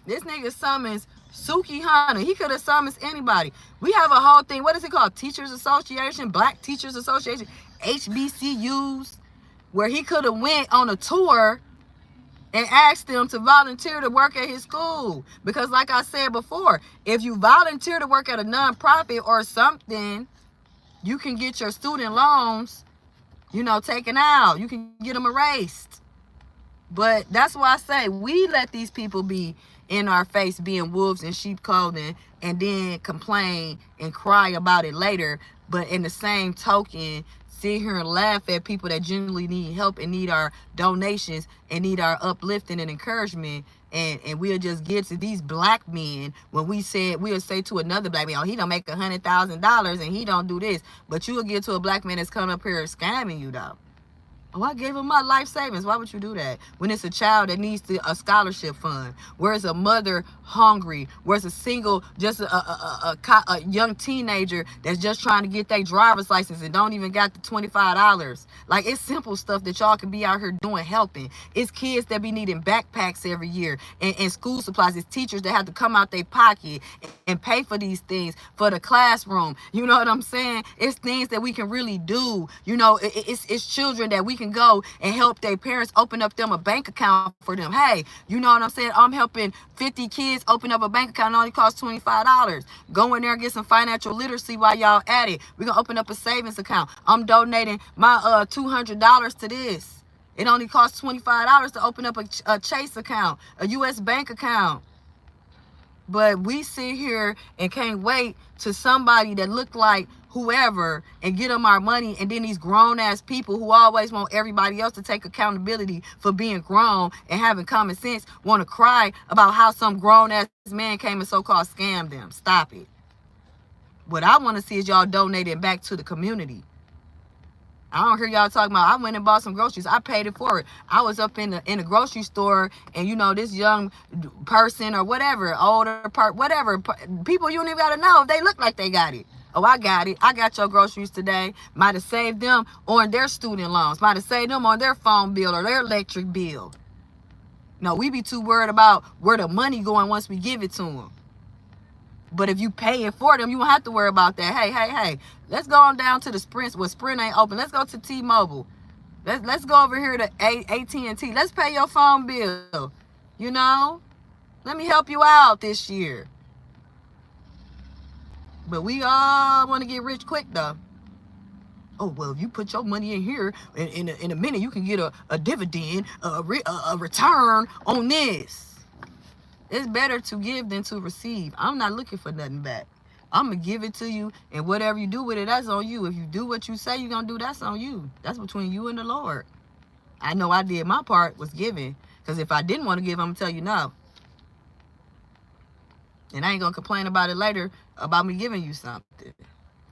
This nigga summons Suki Hana. He could have summoned anybody. We have a whole thing. What is it called? Teachers Association, Black Teachers Association, HBCUs, where he could have went on a tour and asked them to volunteer to work at his school. Because like I said before, if you volunteer to work at a nonprofit or something, you can get your student loans, you know, taken out. You can get them erased. But that's why I say we let these people be in our face being wolves in sheep clothing and then complain and cry about it later. But in the same token, sit here and laugh at people that genuinely need help and need our donations and need our uplifting and encouragement. And we'll just get to these black men when we'll say to another black man, oh, he don't make $100,000 and he don't do this. But you will get to a black man that's coming up here scamming you though. Oh, I gave him my life savings. Why would you do that? When it's a child that needs a scholarship fund, where's a mother hungry, where's a single, just a young teenager that's just trying to get their driver's license and don't even got the $25. Like, it's simple stuff that y'all can be out here doing, helping. It's kids that be needing backpacks every year and school supplies. It's teachers that have to come out their pocket and pay for these things for the classroom. You know what I'm saying? It's things that we can really do. You know, it's children that we can go and help their parents open up them a bank account for them. Hey, you know what I'm saying? I'm helping 50 kids open up a bank account. It only costs $25. Go in there and get some financial literacy while y'all at it. We're going to open up a savings account. I'm donating my $200 to this. It only costs $25 to open up a Chase account, a U.S. bank account. But we sit here and can't wait to somebody that look like whoever and get them our money, and then these grown-ass people who always want everybody else to take accountability for being grown and having common sense want to cry about how some grown-ass man came and so-called scammed them. Stop it. What I want to see is y'all donating back to the community. I don't hear y'all talking about, I went and bought some groceries. I paid it for it. I was up in the grocery store, and you know, this young person or whatever, older part, whatever, people you don't even got to know if they look like they got it. Oh, I got it. I got your groceries today. Might have saved them on their student loans. Might have saved them on their phone bill or their electric bill. No, we be too worried about where the money going once we give it to them. But if you pay it for them, you won't have to worry about that. Hey, let's go on down to the Sprint. Well, Sprint ain't open. Let's go to T-Mobile. Let's go over here to AT&T. Let's pay your phone bill. You know? Let me help you out this year. But we all want to get rich quick, though. Oh, well, if you put your money in here, in a minute, you can get a dividend, a return on this. It's better to give than to receive. I'm not looking for nothing back. I'm going to give it to you, and whatever you do with it, that's on you. If you do what you say you're going to do, that's on you. That's between you and the Lord. I know I did my part, was giving. Because if I didn't want to give, I'm going to tell you no. And I ain't going to complain about it later about me giving you something.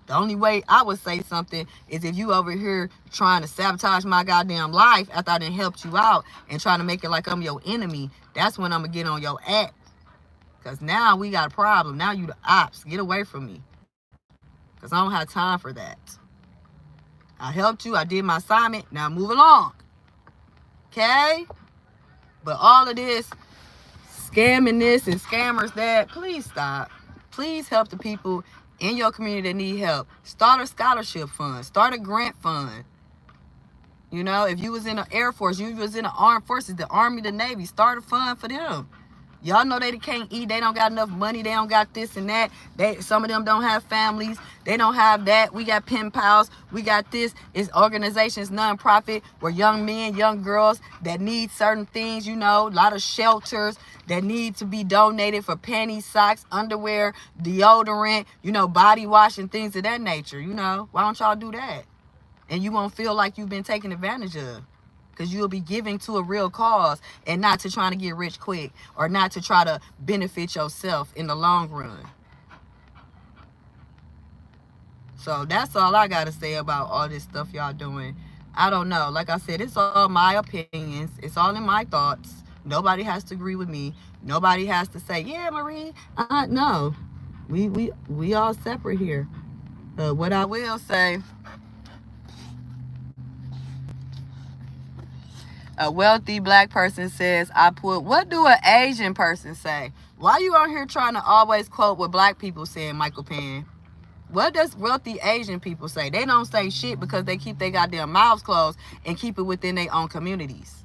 The only way I would say something is if you over here trying to sabotage my goddamn life after I done helped you out and trying to make it like I'm your enemy. That's when I'm going to get on your ass. Because now we got a problem. Now you the ops. Get away from me. Because I don't have time for that. I helped you. I did my assignment. Now move along. Okay? But all of this, scamming this and scammers that, please stop. Please help the people in your community that need help. Start a scholarship fund. Start a grant fund. You know, if you was in the Air Force, you was in the Armed Forces, the Army, the Navy, start a fund for them. Y'all know they can't eat. They don't got enough money. They don't got this and that. Some of them don't have families. They don't have that. We got pen pals. We got this. It's organizations, nonprofit, where young men, young girls that need certain things, you know, a lot of shelters that need to be donated for panties, socks, underwear, deodorant, you know, body wash and things of that nature, you know. Why don't y'all do that? And you won't feel like you've been taken advantage of. Because you'll be giving to a real cause and not to trying to get rich quick or not to try to benefit yourself in the long run. So that's all I got to say about all this stuff y'all doing. I don't know. Like I said, it's all my opinions. It's all in my thoughts. Nobody has to agree with me. Nobody has to say, yeah, Marie. No. We all separate here. What I will say, a wealthy black person says, what do an Asian person say? Why you on here trying to always quote what black people say, Michael Penn? What does wealthy Asian people say? They don't say shit because they keep their goddamn mouths closed and keep it within their own communities.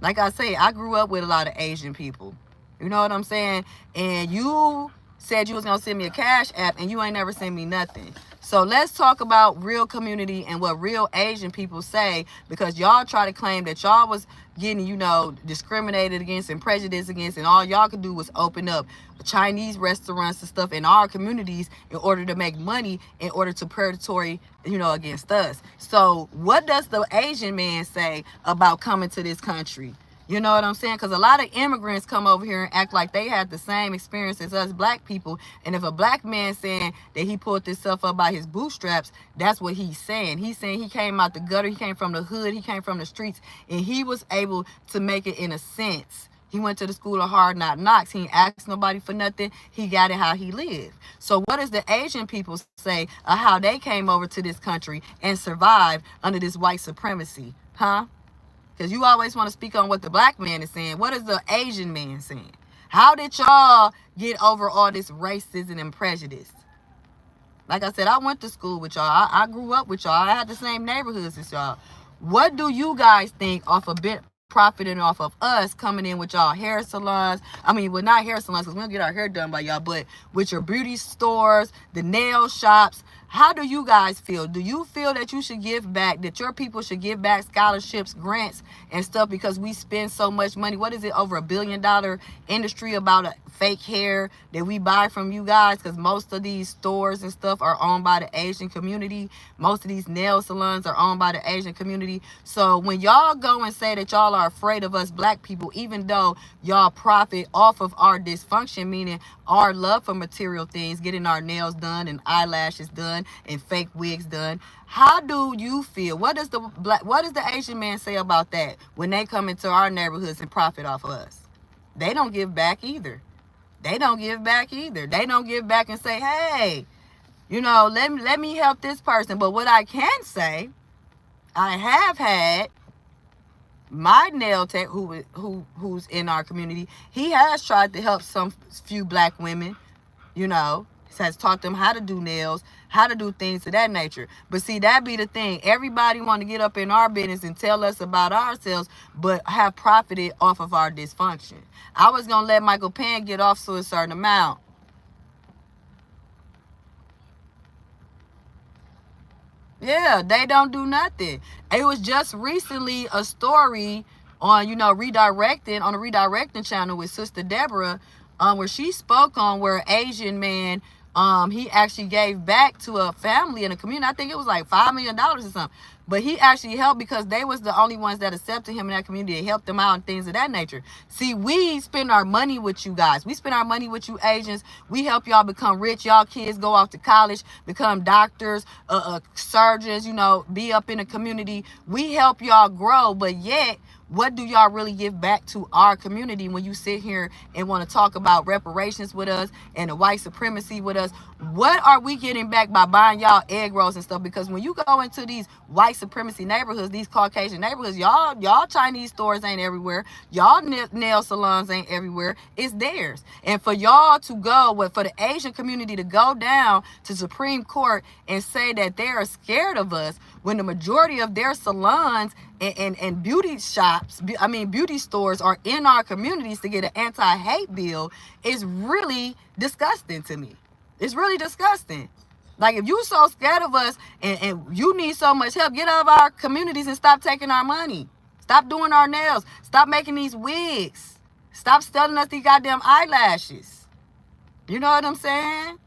Like I say, I grew up with a lot of Asian people. You know what I'm saying? And you said you was going to send me a cash app and you ain't never sent me nothing. So let's talk about real community and what real Asian people say, because y'all try to claim that y'all was getting, you know, discriminated against and prejudiced against, and all y'all could do was open up Chinese restaurants and stuff in our communities in order to make money, in order to predatory, you know, against us. So what does the Asian man say about coming to this country? You know what I'm saying? Because a lot of immigrants come over here and act like they had the same experience as us black people. And if a black man saying that he pulled himself up by his bootstraps, that's what he's saying. He's saying he came out the gutter, he came from the hood, he came from the streets, and he was able to make it in a sense. He went to the school of hard knocks. He ain't asked nobody for nothing. He got it how he lived. So what does the Asian people say of how they came over to this country and survived under this white supremacy? Huh? Because you always want to speak on what the black man is saying. What is the Asian man saying? How did y'all get over all this racism and prejudice? Like I said, I went to school with y'all. I grew up with y'all. I had the same neighborhoods as y'all. What do you guys think off a bit profiting off of us coming in with y'all hair salons? I mean, well, not hair salons because we don't get our hair done by y'all, but with your beauty stores, the nail shops. How do you guys feel? Do you feel that you should give back, that your people should give back scholarships, grants, and stuff because we spend so much money? What is it, over $1 billion industry about a fake hair that we buy from you guys? Because most of these stores and stuff are owned by the Asian community. Most of these nail salons are owned by the Asian community. So when y'all go and say that y'all are afraid of us black people, even though y'all profit off of our dysfunction, meaning our love for material things, getting our nails done and eyelashes done and fake wigs done, how do you feel? What does the Asian man say about that when they come into our neighborhoods and profit off of us? They don't give back either. They don't give back either. They don't give back and say, hey, you know, let me help this person. But what I can say, I have had my nail tech who's in our community, he has tried to help some few black women, you know, has taught them how to do nails, how to do things of that nature. But see, that be the thing. Everybody want to get up in our business and tell us about ourselves, but have profited off of our dysfunction. I was going to let Michael Penn get off to a certain amount. Yeah, they don't do nothing. It was just recently a story on, you know, redirecting on the redirecting channel with Sister Deborah, where she spoke on where an Asian man, he actually gave back to a family in a community. I think it was like $5 million or something. But he actually helped because they was the only ones that accepted him in that community and helped them out and things of that nature. See, we spend our money with you guys. We spend our money with you Asians. We help y'all become rich. Y'all kids go off to college, become doctors, surgeons, you know, be up in the community. We help y'all grow, but yet, what do y'all really give back to our community when you sit here and want to talk about reparations with us and the white supremacy with us? What are we getting back by buying y'all egg rolls and stuff? Because when you go into these white supremacy neighborhoods, these Caucasian neighborhoods, y'all Chinese stores ain't everywhere. Y'all nail salons ain't everywhere. It's theirs. And for y'all to go, for the Asian community to go down to Supreme Court and say that they are scared of us when the majority of their salons and beauty shops, beauty stores are in our communities to get an anti-hate bill, is really disgusting to me. It's really disgusting. Like, if you so scared of us and you need so much help, get out of our communities and stop taking our money. Stop doing our nails. Stop making these wigs. Stop selling us these goddamn eyelashes. You know what I'm saying?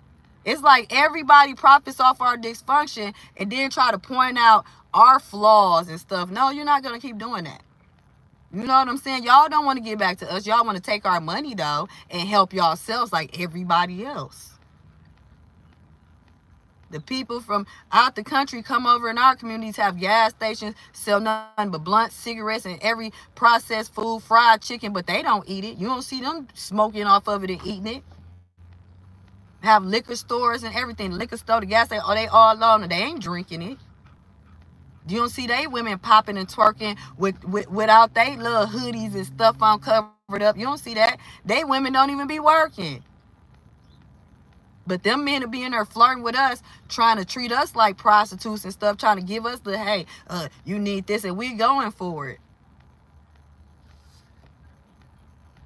It's like everybody profits off our dysfunction and then try to point out our flaws and stuff. No, you're not going to keep doing that. You know what I'm saying? Y'all don't want to get back to us. Y'all want to take our money, though, and help yourselves like everybody else. The people from out the country come over in our communities, have gas stations, sell nothing but blunt cigarettes and every processed food, fried chicken, but they don't eat it. You don't see them smoking off of it and eating it. Have liquor stores and everything. Liquor store, the gas station, they all alone and they ain't drinking it. You don't see they women popping and twerking without they little hoodies and stuff on covered up. You don't see that. They women don't even be working. But them men are being there flirting with us, trying to treat us like prostitutes and stuff, trying to give us the, hey, you need this, and we going for it.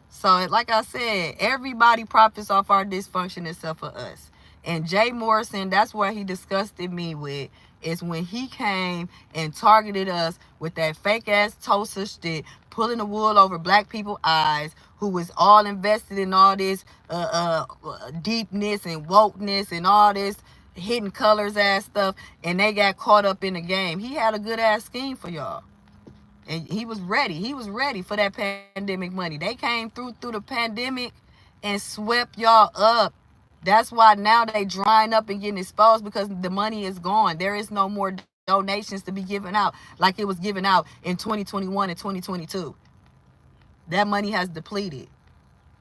So, like I said, everybody profits off our dysfunction except for us. And Jay Morrison, that's where he disgusted me with, is when he came and targeted us with that fake-ass Tulsa shit, pulling the wool over black people's eyes, who was all invested in all this deepness and wokeness and all this hidden colors ass stuff, and they got caught up in the game. He had a good ass scheme for y'all. And he was ready. He was ready for that pandemic money. They came through the pandemic and swept y'all up. That's why now they drying up and getting exposed, because the money is gone. There is no more donations to be given out like it was given out in 2021 and 2022. That money has depleted.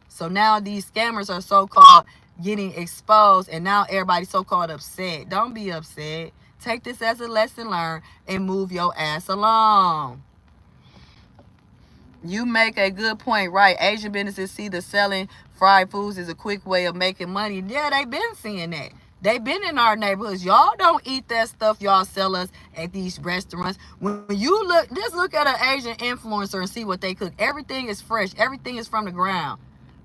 So now these scammers are so-called getting exposed, and now everybody's so-called upset. Don't be upset. Take this as a lesson learned and move your ass along. You make a good point, right? Asian businesses see the selling fried foods as a quick way of making money. Yeah, they been seeing that. They been in our neighborhoods. Y'all don't eat that stuff y'all sell us at these restaurants. When you look, just look at an Asian influencer and see what they cook. Everything is fresh. Everything is from the ground.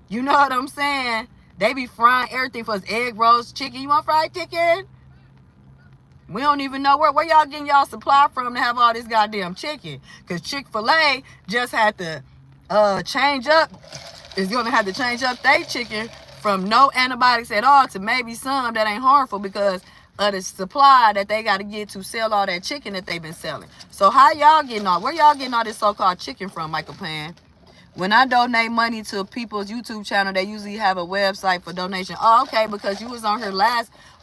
You know what I'm saying? They be frying everything for us. Egg rolls, chicken. You want fried chicken? We don't even know where y'all getting y'all supply from to have all this goddamn chicken. Because Chick-fil-A just had to change up. Is going to have to change up their chicken from no antibiotics at all to maybe some that ain't harmful, because of the supply that they got to get to sell all that chicken that they've been selling. So how y'all getting all, where y'all getting all this so-called chicken from, Michael Pan? When I donate money to people's YouTube channel, they usually have a website for donation. Oh, okay, because you was on here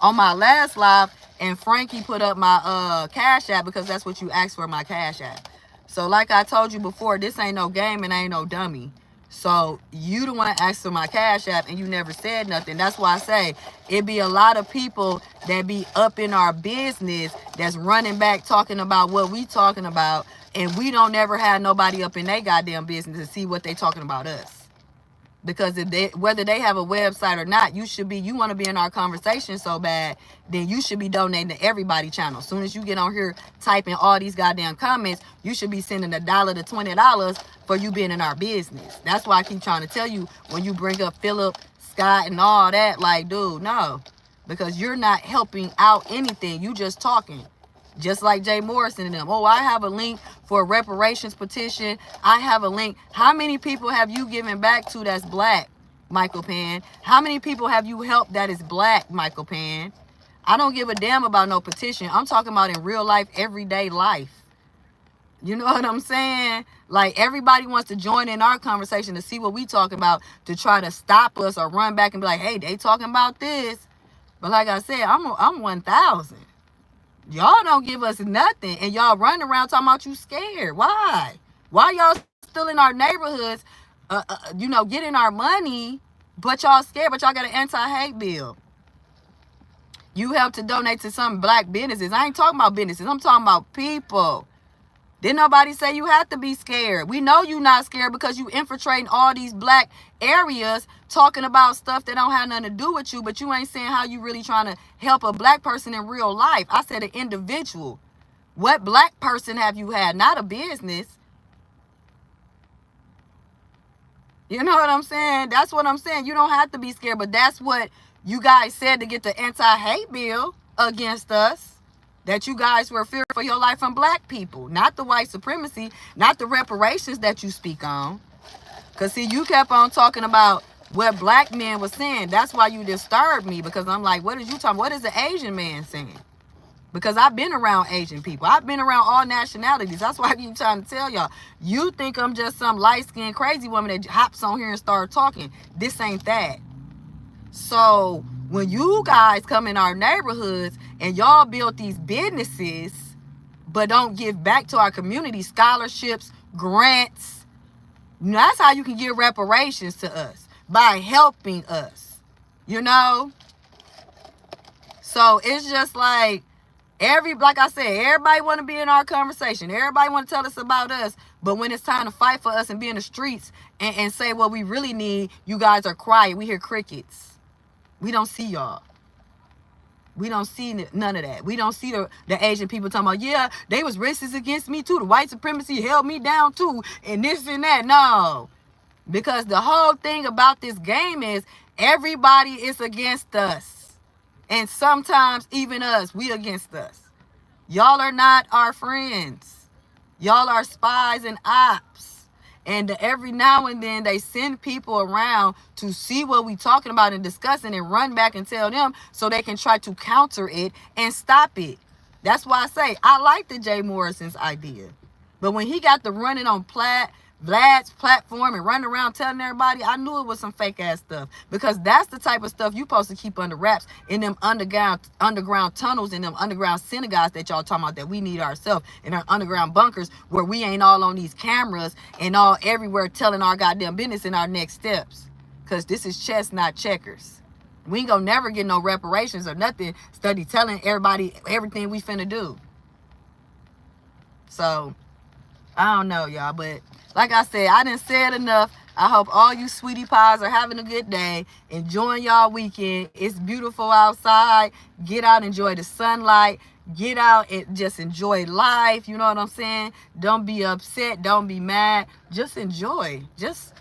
on my last live, and Frankie put up my Cash App, because that's what you asked for, my Cash App. So like I told you before, this ain't no game and ain't no dummy. So you the one asked for my Cash App and you never said nothing. That's why I say it be a lot of people that be up in our business that's running back talking about what we talking about, and we don't never have nobody up in their goddamn business to see what they talking about us. Because if they, whether they have a website or not, you want to be in our conversation so bad, then you should be donating to everybody's channel. As soon as you get on here typing all these goddamn comments, you should be sending $1 to $20 for you being in our business. That's why I keep trying to tell you, when you bring up Philip, Scott, and all that, like, dude, no. Because you're not helping out anything. You just talking. Just like Jay Morrison and them. Oh, I have a link for a reparations petition. I have a link. How many people have you given back to that's black, Michael Pan? How many people have you helped that is black, Michael Pan? I don't give a damn about no petition. I'm talking about in real life, everyday life. You know what I'm saying? Like, everybody wants to join in our conversation to see what we talking about, to try to stop us or run back and be like, hey, they talking about this. But like I said, I'm 1,000. Y'all don't give us nothing, and y'all running around talking about you scared. Why? Why y'all still in our neighborhoods, getting our money, but y'all scared, but y'all got an anti-hate bill? You help to donate to some black businesses. I ain't talking about businesses. I'm talking about people. Didn't nobody say you have to be scared? We know you not scared because you infiltrating all these black areas talking about stuff that don't have nothing to do with you, but you ain't saying how you really trying to help a black person in real life. I said an individual. What black person have you had? Not a business. You know what I'm saying? That's what I'm saying. You don't have to be scared, but that's what you guys said to get the anti-hate bill against us. That you guys were fearing for your life from black people, not the white supremacy, not the reparations that you speak on. Because, see, you kept on talking about what black men was saying. That's why you disturbed me, because I'm like, what is you talking? What is the Asian man saying? Because I've been around Asian people. I've been around all nationalities. That's why I keep trying to tell y'all. You think I'm just some light-skinned crazy woman that hops on here and start talking. This ain't that. So when you guys come in our neighborhoods and y'all build these businesses but don't give back to our community, scholarships, grants, that's how you can give reparations to us, by helping us, you know? So it's just like, like I said, everybody want to be in our conversation. Everybody want to tell us about us. But when it's time to fight for us and be in the streets and say what we really need, you guys are quiet. We hear crickets. We don't see y'all. We don't see none of that. We don't see the Asian people talking about, yeah, they was racist against me too. The white supremacy held me down too. And this and that. No. Because the whole thing about this game is everybody is against us. And sometimes even us, we against us. Y'all are not our friends. Y'all are spies and ops. And every now and then they send people around to see what we talking about and discussing and run back and tell them so they can try to counter it and stop it. That's why I say I like the Jay Morrison's idea. But when he got to running on Vlad's platform and running around telling everybody, I knew it was some fake ass stuff, because that's the type of stuff you supposed to keep under wraps in them underground tunnels, in them underground synagogues that y'all talking about, that we need ourselves, in our underground bunkers where we ain't all on these cameras and all everywhere telling our goddamn business in our next steps. Because this is chess, not checkers. We ain't gonna never get no reparations or nothing study telling everybody everything we finna do. So I don't know, y'all, but like I said, I didn't say it enough. I hope all you sweetie pies are having a good day, enjoying y'all weekend. It's beautiful outside. Get out, enjoy the sunlight. Get out and just enjoy life. You know what I'm saying? Don't be upset. Don't be mad. Just enjoy. Just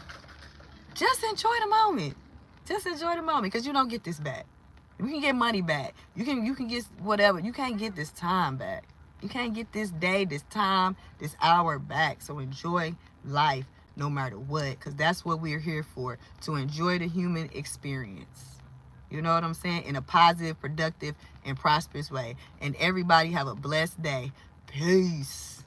enjoy the moment. Just enjoy the moment, because you don't get this back. You can get money back. You can get whatever. You can't get this time back. You can't get this day, this time, this hour back. So enjoy life no matter what, because that's what we're here for, to enjoy the human experience. You know what I'm saying? In a positive, productive, and prosperous way. And everybody have a blessed day. Peace.